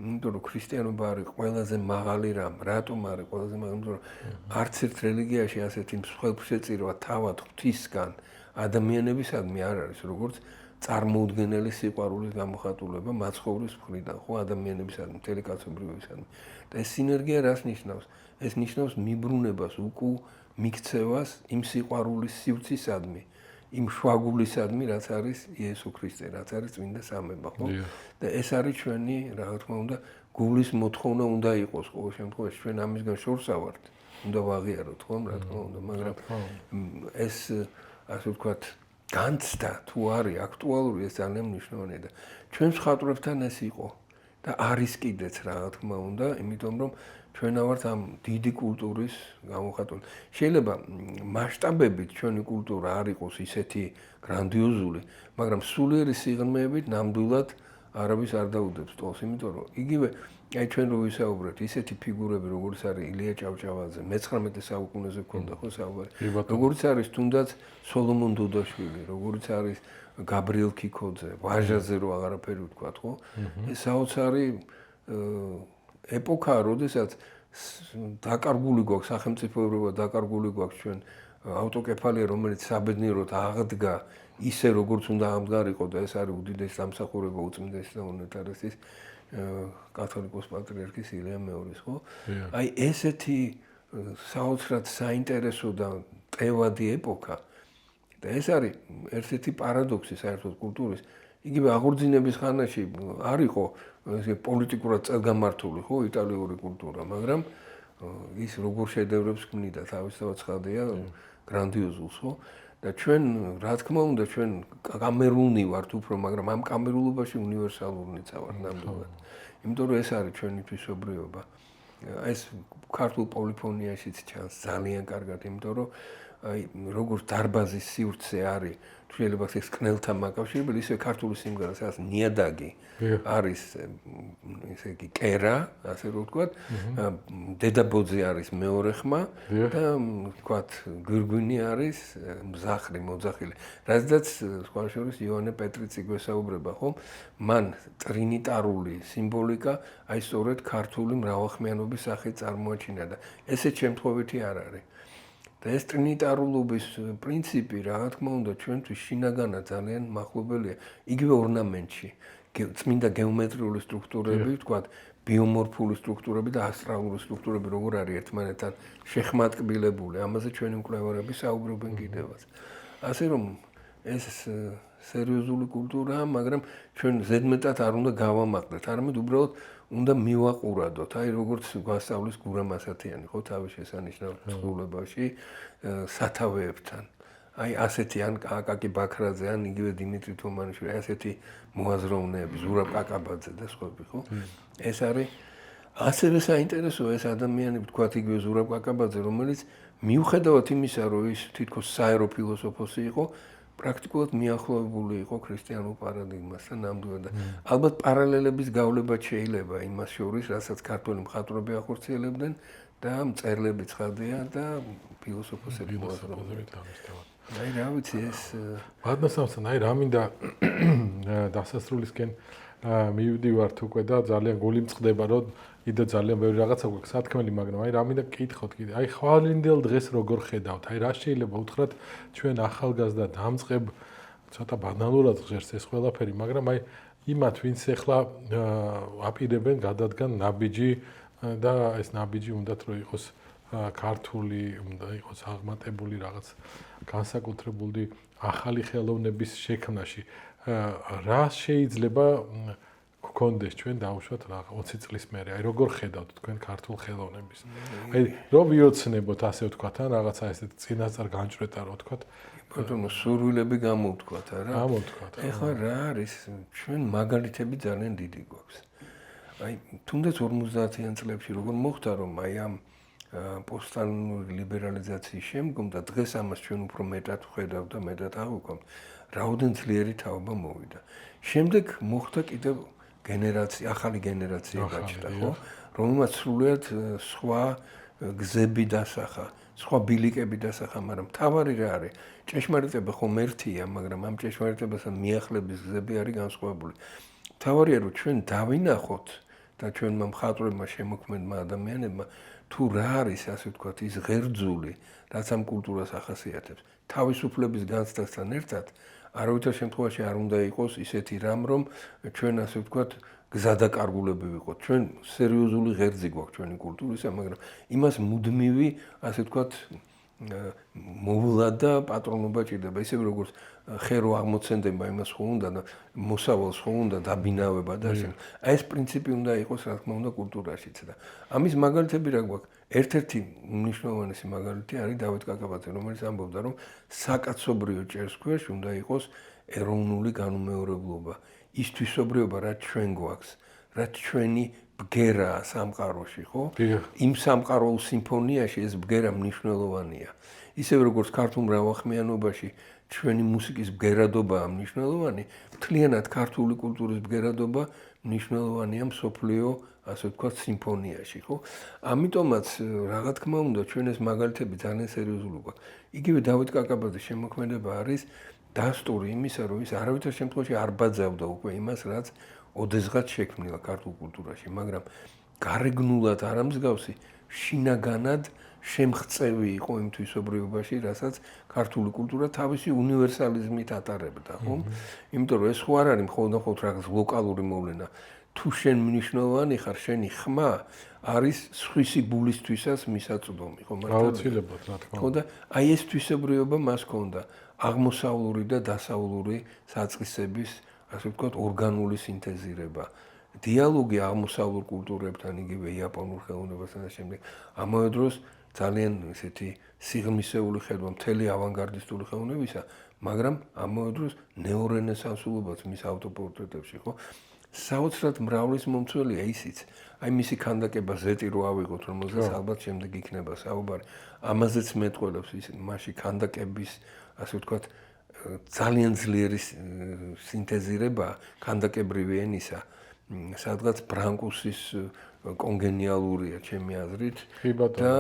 იმიტომ რომ ქრისტიანობა არის ყველაზე მაღალი რამ. რატომ არის ყველაზე მაღალი? იმიტომ რომ არც ერთ რელიგიაში ასეთი მსხვერპლშეწირვა თავად ღვთისგან ადამიანებისადმი არ არის, როგორც წარმოუდგენელი სიყვარულის გამოხატულება მაცხოვრის მხრიდან, ხო, ადამიანებისადმი, მთელი კაცობრიობისადმი. და ეს სინერგია რას ნიშნავს? ეს ნიშნავს მიბრუნებას, მიქცევას იმ სიყვარულის სივრცისადმი, იმ შვაგულისადმი, რაც არის იესო ქრისტე, რაც არის წმინდა სამება, ხო? და ეს არის ჩვენი, რა თქმა უნდა, გულის მოთხოვნა უნდა იყოს ყოველ შემთხვევაში, ჩვენ ამისგან შორსა ვართ, უნდა ვაღიაროთ, ხო, რა თქმა უნდა, მაგრამ ეს, ასე ვთქვათ, განცდა თუ არის აქტუალური, ეს ძალიან მნიშვნელოვანია და ჩვენ მხატვრებთან ეს იყო და არის კიდეც, რა თქმა უნდა, იმიტომ რომ ჩვენ ვართ ამ დიდი კულტურის გამოხატული. შეიძლება მასშტაბებით ჩვენი კულტურა არ იყოს ისეთი გრანდიოზული, მაგრამ სულიერი სიღრმეებით ნამდვილად არავის არ დაუდებს ტოლს, იმიტომ რომ იგივე აი ჩვენ რო ვისაუბრეთ, ისეთი ფიგურები როგორც არის ილია ჭავჭავაძე, მე-19 საუკუნეზე ქონდა ხო საუბარი. როგორც არის თუნდაც სოლომონ დუდაშვილი, როგორც არის გაბრიელ ქიქოძე, ვაჟაზე რო აღარაფერი ვთქვათ, ხო? ეს საოცარი ეპოქაა, როდესაც დაკარგული გვაქვს სახელმწიფოებრიობა, დაკარგული გვაქვს ჩვენ ავტოკეფალია, რომელიც საბედნიეროდ აღდგა ისე როგორც უნდა აღდგარიყო და ეს არის უდიდესი სამსახურება უწმინდესი და უნეტარესის კათოლიკოს პატრიარქის ილია მეორის, ხო? აი ესეთი საოცრად საინტერესო და ტევადი ეპოქა და ეს არის ერთ-ერთი პარადოქსი საერთოდ კულტურის. იგივე აღორძინების ხანაში არ იყო ესე პოლიტიკურად წელგამართული, ხო, იტალიური კულტურა, მაგრამ ის როგორ შედევრებს ქმნიდა, თავისთავად ცხადია გრანდიოზულს, ხო? და ჩვენ, რა თქმა უნდა, ჩვენ კამერულნი ვართ უფრო, მაგრამ ამ კამერულობაში უნივერსალურნიც ვართ ნამდვილად. იმიტომ რომ ეს არის ჩვენი თვისობრიობა. ეს ქართულ პოლიფონიაშიც ჩანს ძალიან კარგად, იმიტომ რომ აი როგორც დარბაზის სივრცე არის შეიძლება ეს კნელთან მაკავშირებელი, ისე ქართული სიმღერა, სადაც ნიადაგი არის, ესე იგი კერა, ასე რომ ვთქვათ, დედაბოძე არის მეორე ხმა და ვთქვათ, გვირგვინი არის მზახრი, მოძახილი. რადგანაც სხვა შორის იოანე პეტრიც იგვესაუბრება, ხო? მან ტრინიტარული სიმბოლიკა, აი სწორედ ქართული მრავალხმიანობის სახით წარმოაჩინა და ესეც შემთხვევითი არ არის. და ეს ტრინიტარულობის პრინციპი, რა თქმა უნდა, ჩვენთვის შინაგანად ძალიან მახლობელია. იგივე ორნამენტში, წმინდა გეომეტრიული სტრუქტურები, ვთქვათ, ბიომორფული სტრუქტურები და ასტრალური სტრუქტურები როგორ არის ერთმანეთთან შეხმატკბილებული. ამაზე ჩვენი მკვლევარები საუბრობენ კიდევაც. ასე რომ ეს სერიოზული კულტურაა, მაგრამ ჩვენ ზედმეტად არ უნდა გავამაყდეთ, არამედ უბრალოდ უნდა მივაყურადოთ, აი როგორც გვასწავლის გურამ ასათიანი, ხო, თავის შესანიშნავ წყობლებაში სათავეებთან. აი ასეთი ან აკაკი ბაქრაძე, ან იგივე დიმიტრი თუმანიშვილი, ასეთი მოაზროვნეები, ზურაბ კაკაბაძე და სხვები, ხო? ეს არის ასევე საინტერესოა ეს ადამიანები, თქვათ იგივე ზურაბ კაკაბაძე, რომელიც მიუხედავად იმისა, რომ ის თითქოს საერო ფილოსოფოსი იყო, პრაქტიკულად მიახლოებული იყო ქრისტიანულ პარადიგმასთან ნამდვილად. ალბათ პარალელების გავლება შეიძლება იმას შორის, რასაც ქართველი მხატვრები ახორციელებდნენ და მწერლები ცხადია და ფილოსოფოსები მოაზროვნეები. აი რა ვიცი ეს ბადნასამსან აი რა მინდა დასასრულისკენ მივდივართ უკვე და ძალიან გული მწყდება რომ კიდე ძალიან ბევრი რაღაცა გვაქვს სათქმელი, მაგრამ აი რა მინდა გკითხოთ კიდე. აი ხვალინდელ დღეს როგორ ხედავთ? აი რა შეიძლება უთხრათ ჩვენ ახალგაზრდა დამწყებ ცოტა ბანალურად ღერს ეს ყველაფერი, მაგრამ აი იმათ ვინც ახლა აპირებენ გადადგან ნაბიჯი და ეს ნაბიჯი უნდათ რომ იყოს ქართული, უნდა იყოს აღმატებული რაღაც განსაკუთრებული ახალი ხელოვნების შექმნაში. რა შეიძლება გქონდეს ჩვენ დავუშვათ რა 20 წლის მერე. აი როგორ ხედავთ თქვენ ქართულ ხელოვნების? აი რომ ვიოცნებოთ ასე ვთქვათ, ან რაღაცა ესეთ წინასწარ განჭრეტა რო ვთქვათ. ბატონო, სურვილები გამოვთქვათ, არა? გამოვთქვათ. ეხლა რა არის? ჩვენ მაგალითები ძალიან დიდი გვაქვს. აი თუნდაც 50-იან წლებში როგორ მოხდა რომ აი ამ პოსტსტალინური ლიბერალიზაციის შემდგომ და დღეს ამას ჩვენ უფრო მეტად ვხედავთ და მეტად აღვიქვამთ, რაოდენ ძლიერი თაობა მოვიდა. შემდეგ მოხდა კიდევ გენერაცია, ახალი გენერაცია გაჩნდა, ხო? რომელმაც სრულიად სხვა გზები დასახა, სხვა ბილიკები დასახა, მაგრამ თავარი რა არის? ჭეშმარიტება ხომ ერთია, მაგრამ ამ ჭეშმარიტებასთან მიახლების გზები არის განსხვავებული. თავარია რომ ჩვენ დავინახოთ და ჩვენმა მხატვრებმა, შემოქმედმა ადამიანებმა თუ რა არის, ასე ვთქვათ, ის ღერძული, რაც ამ კულტურას ახასიათებს, თავისუფლების განცდასთან ერთად, არავითარ შემთხვევაში არ უნდა იყოს ისეთი რამ, რომ ჩვენ ასე ვთქვათ, გზადაკარგულები ვიყოთ. ჩვენ სერიოზული ღერძი გვაქვს ჩვენი კულტურისა, მაგრამ იმას მუდმივი, ასე ვთქვათ, მოვლა და პატრონობა ჭირდება, ისევე როგორც ხერო აღმოცენდება იმას ხო უნდა და მოსავალს ხო უნდა დაბინავება და ასე. აი ეს პრინციპი უნდა იყოს, რა თქმა უნდა, კულტურაშიც და ამის მაგალითები რა გვაქვს? ერთ-ერთი მნიშვნელოვანი მაგალითი არის დავით კაკაბაძე, რომელიც ამბობდა, რომ საკაცობრიო ჭერს ქვეშ უნდა იყოს ეროვნული განუმეორებლობა, ის თვისობრიობა, რაც ჩვენ გვაქვს, რაც ჩვენი ბგერაა სამყაროში, ხო? იმ სამყაროულ სიმფონიაში ეს ბგერა მნიშვნელოვანია. ისევე როგორც ქართულ მრავალხმიანობაში ჩვენი მუსიკის ბგერადობაა მნიშვნელოვანი, მთლიანად ქართული კულტურის ბგერადობა მნიშვნელოვანია მსოფლიო, ასე ვთქვათ, სიმფონიაში, ხო? ამიტომაც, რა თქმა უნდა, ჩვენ ეს მაგალითები ძალიან სერიოზული გვაქვს. იგივე დავით კაკაბაძის შემოქმედება არის დასტური იმისა, რომ ის არავითარ შემთხვევაში არ ბაძავდა უკვე იმას, რაც ოდესღაც შექმნილა ქართულ კულტურაში, მაგრამ გარეგნულად არ ამსგავსი, შინაგანად შემღწევი იყო იმ თვისობრიობაში, რასაც ქართული კულტურა თავისი უნივერსალიზმით ატარებდა, ხო? იმიტომ რომ ეს ხო არ არის მხოლოდ რაღაც ლოკალური მოვლენა. თუ შენ მნიშვნელოვანი ხარ, შენი ხმა არის სხვისი გულისთვისაც მისაწვდომი, ხო მართალია? აუცილებლად, რა თქმა უნდა. ხო და აი ეს თვისობრიობა მას ჰქონდა აღმოსავლური და დასავლური საწყისების, ასე ვთქვათ, ორგანული სინთეზირება. დიალოგი აღმოსავლურ კულტურებთან, იგივე იაპონურ ხელოვნებასთან და შემდეგ. ამავე დროს ძალიან ესეთი სიღრმისეული ხედვა მთელი ავანგარდისტული ხელოვნებისა, მაგრამ ამავე დროს ნეორენესანსულობაც მის ავტოპორტრეტებში, ხო? საოცრად მრავლის მომცველია ისიც. აი მისი ქანდაკება ზეტი რო ავიღოთ, რომელზეც ალბათ შემდეგ იქნება საუბარი. ამაზეც მეტყველებს ის მასში ქანდაკების, ასე ვთქვათ, ძალიან ძლიერი სინთეზირება ქანდაკებრივი ენისა, სადღაც ბრანკუსის კონგენიალურია ჩემი აზრით და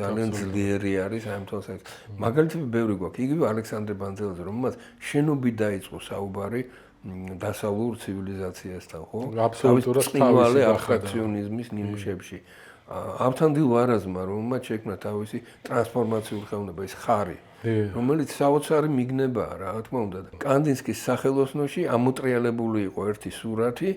ძალიან ძლიერი არის ამ თვალსაჩინო. მაგალითები ბევრი გვაქვს. იგივე ალექსანდრე ბანძელაძე, რომელმაც შენობით დაიწყო საუბარი დასავლურ ცივილიზაციასთან, ხო? აბსოლუტურად თავისი აბსტრაქციონიზმის ნიმუშებში. ავთანდილ ვარაზმა, რომელმაც შექმნა თავისი ტრანსფორმაციული ხელოვნება, ის ხარი, რომელიც საოცარი მიგნებაა, რა თქმა უნდა. კანდინსკის სახელოსნოში ამოტრიალებული იყო ერთი სურათი,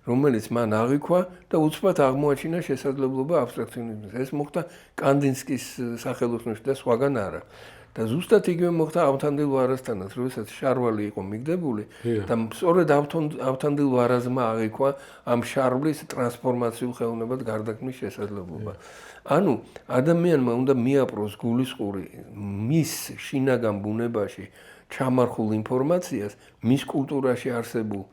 რომელიც მან აღიქვა და უცბად აღმოაჩინა შესაძლებლობა აბსტრაქციონიზმის. ეს მოხდა კანდინსკის სახელოსნოში და სხვაგან არა. და ზუსტად იგივე მოხდა ავთანდილ ვარაზთანაც, როდესაც შარვალი იყო მიგდებული და სწორედ ავთანდილ ვარაზმა აღიქვა ამ შარვლის ტრანსფორმაციულ ხელოვნებად გარდაქმნის შესაძლებლობა. ანუ ადამიანმა უნდა მიაპროს გულისყური მის შინაგან ბუნებაში ჩამარხულ ინფორმაციას, მის კულტურაში არსებულ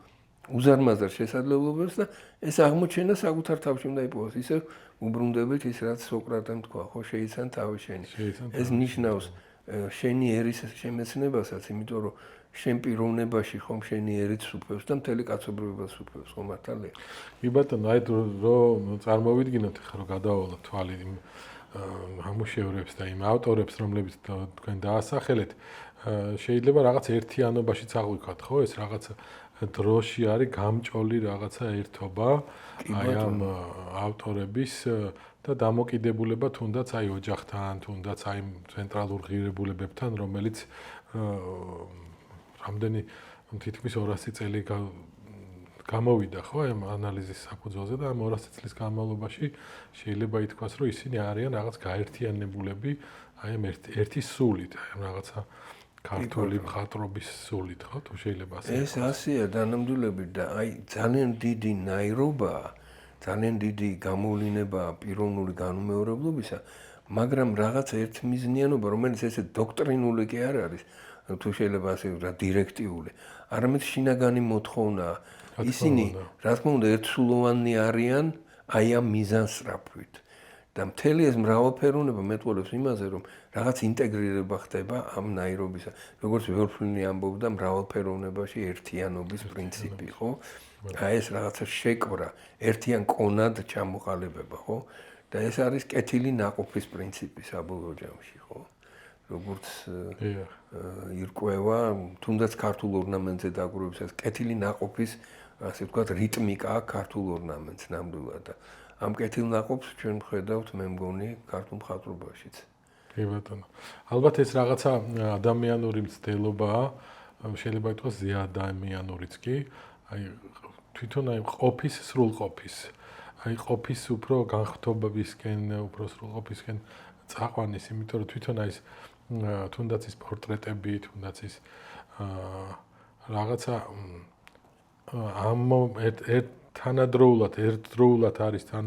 უზარმაზარ შესაძლებლობებს და ეს აღმოჩენა საკუთარ თავში უნდა იპოვოს. ისე უბრუნდებით ის რაც სოკრატემ თქვა, ხო შეიცან თავი შენი. ეს ნიშნავს შენი ერის შემეცნებასაც, იმიტომ რომ შენ პიროვნებაში ხომ შენი ერიც სუფევს და მთელი კაცობრიობა სუფევს, ხო მართალია? კი ბატონო, აი რომ წარმოვიდგინოთ ახლა რომ გადავალოთ თვალი იმ ამუშევრებს და იმ ავტორებს, რომლებიც თქვენ დაასახელეთ, შეიძლება რაღაც ერთიანობაშიც აღვიქვათ, ხო? ეს რაღაც დროში არის გამჭოლი რაღაცა ერთობა აი ამ ავტორების და დამოკიდებულება თუნდაც აი ოჯახთან, თუნდაც აი ცენტრალურ ღირებულებებთან, რომელიც რამდენი თითქმის 200 წელი გამოვიდა ხო ამ ანალიზის საფუძველზე და ამ 200 წლის განმავლობაში შეიძლება ითქვას, რომ ისინი არიან რაღაც გაერთიანებულები აი ამ ერთი სულით, აი ამ რაღაცა ქართული მხატვრობის სულით, ხო? თუ შეიძლება ასე. ეს ასეა დანამდვილებით და აი ძალიან დიდი ნაირობაა, ძალიან დიდი გამოვლინებაა პიროვნული განუმეორებლობისა, მაგრამ რაღაც ერთმიზნიანობა, რომელიც ესე დოქტრინული კი არ არის, თუ შეიძლება ასე რა დირექტიული, არამედ შინაგანი მოთხოვნაა. ისინი, რა თქმა უნდა, ერთსულოვანი არიან აი ამ მიზანსწრაფვით. და მთელი ეს მრავალფეროვნება მეტყველებს იმაზე, რომ რაღაც ინტეგრირება ხდება ამ ნაირობისა. როგორც ვერფლინი ამბობდა, მრავალფეროვნებაში ერთიანობის პრინციპი, ხო? აი ეს რაღაცა შეკვრა, ერთიან კონად ჩამოყალიბება, ხო? და ეს არის კეთილი ნაყოფის პრინციპი საბოლოო ჯამში, ხო? როგორც ირკვევა, თუნდაც ქართულ ორნამენტზე დაკვირვებისას, კეთილი ნაყოფის, ასე ვთქვათ, რიტმიკაა ქართულ ორნამენტს ნამდვილად და ამ კეთილ ნაყოფს ჩვენ ვხედავთ, მე მგონი, ქართულ მხატვრობაშიც. კი ბატონო. ალბათ ეს რაღაცა ადამიანური მცდელობაა, შეიძლება ითქვას ზეადამიანურიც კი, აი თვითონ აი ყოფის სრულყოფის. აი ყოფის უფრო განხთობებისკენ, უფრო სრულყოფისკენ წაყვანის, იმიტომ რომ თვითონ აი ეს თუნდაც ის პორტრეტები, თუნდაც ის რაღაცა ამ თანადროულად, ერთდროულად არის თან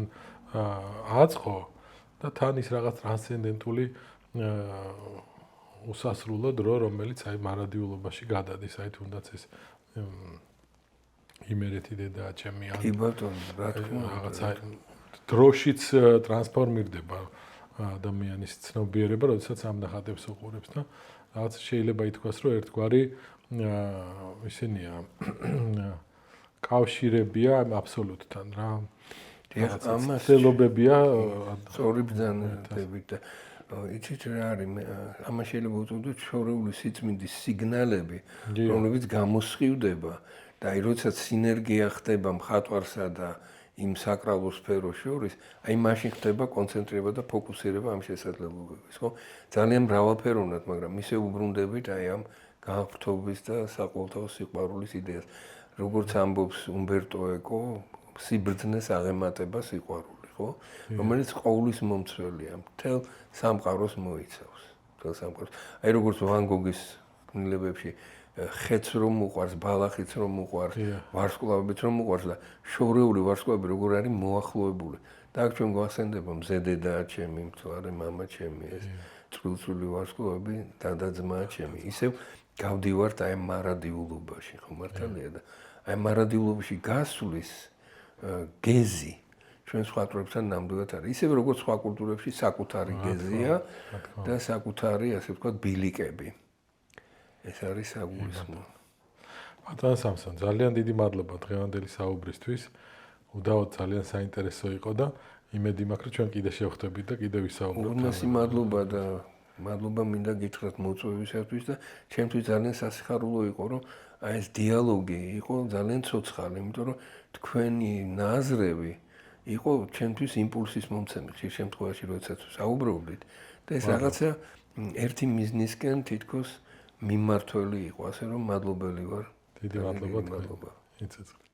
აწყო და თან ის რაღაც ტრანსცენდენტული უსასრულო დრო, რომელიც აი მარადიულობაში გადადის, აი თუნდაც ეს იმერეთი დედა ჩემი ან კი ბატონო, რა თქმა უნდა, რაღაცა დროშიც ტრანსფორმირდება ადამიანის ცნობიერება, როდესაც ამ ნახატებს უყურებს და რაღაც შეიძლება ითქვას, რომ ერთგვარი ისინია კავშირებია აბსოლუტთან რა. ამას ცდილობებია სწორი ბრძანებით და იცით რა არის, ამას შეიძლება უწოდოთ შორეული სიწმინდის სიგნალები, რომლებიც გამოსხივდება და აი როდესაც სინერგია ხდება მხატვარსა და იმ საკრალო სფეროს შორის, აი მაშინ ხდება კონცენტრირება და ფოკუსირება ამ შესაძლებლობების, ხო? ძალიან მრავალფეროვნად, მაგრამ ისე უბრუნდებით აი ამ განხრთობის და საყოველთაო სიყვარულის იდეას. როგორც ამბობს უმბერტო ეკო, სიბრძნეს აღემატება სიყვარული, ხო? რომელიც ყოვლის მომცველია, მთელ სამყაროს მოიცავს, მთელ სამყაროს. აი როგორც ვან გოგის ქმნილებებში ხეც რომ უყვარს, ბალახიც რომ უყვარს, ვარსკვლავებიც რომ უყვარს და შორეული ვარსკვლავები როგორ არის მოახლოებული. და აქ ჩვენ გვახსენდება მზედედაა ჩემი, მთვარე მამა ჩემი, ეს წვრილ-წვრილი ვარსკვლავები დადაძმაა ჩემი. ისევ გავდივართ აი მარადიულობაში, ხო მართალია და აი მარადილობაში გასვლის გეზი ჩვენ სხვა კულტურებთან ნამდვილად არის. ისევე როგორც სხვა კულტურებში საკუთარი გეზია და საკუთარი, ასე ვთქვათ, ბილიკები. ეს არის საგულისხმო. ბატონ სამსონ, ძალიან დიდი მადლობა დღევანდელი საუბრისთვის. უდავოდ ძალიან საინტერესო იყო და იმედი მაქვს, რომ ჩვენ კიდე შევხვდებით და კიდე ვისაუბრებთ. უდიდესი მადლობა და მადლობა მინდა გითხრათ მოწვევისათვის და ჩემთვის ძალიან სასიხარულო იყო, რომ აი ეს დიალოგი იყო ძალიან ცოცხალი, იმიტომ რომ თქვენი ნაზრები იყო ჩემთვის იმპულსის მომცემი ხშირ შემთხვევაში, როდესაც საუბრობდით და ეს რაღაცა ერთი მიზნისკენ თითქოს მიმმართველი იყო, ასე რომ მადლობელი ვარ. დიდი მადლობა თქვენ. იცეცხლით.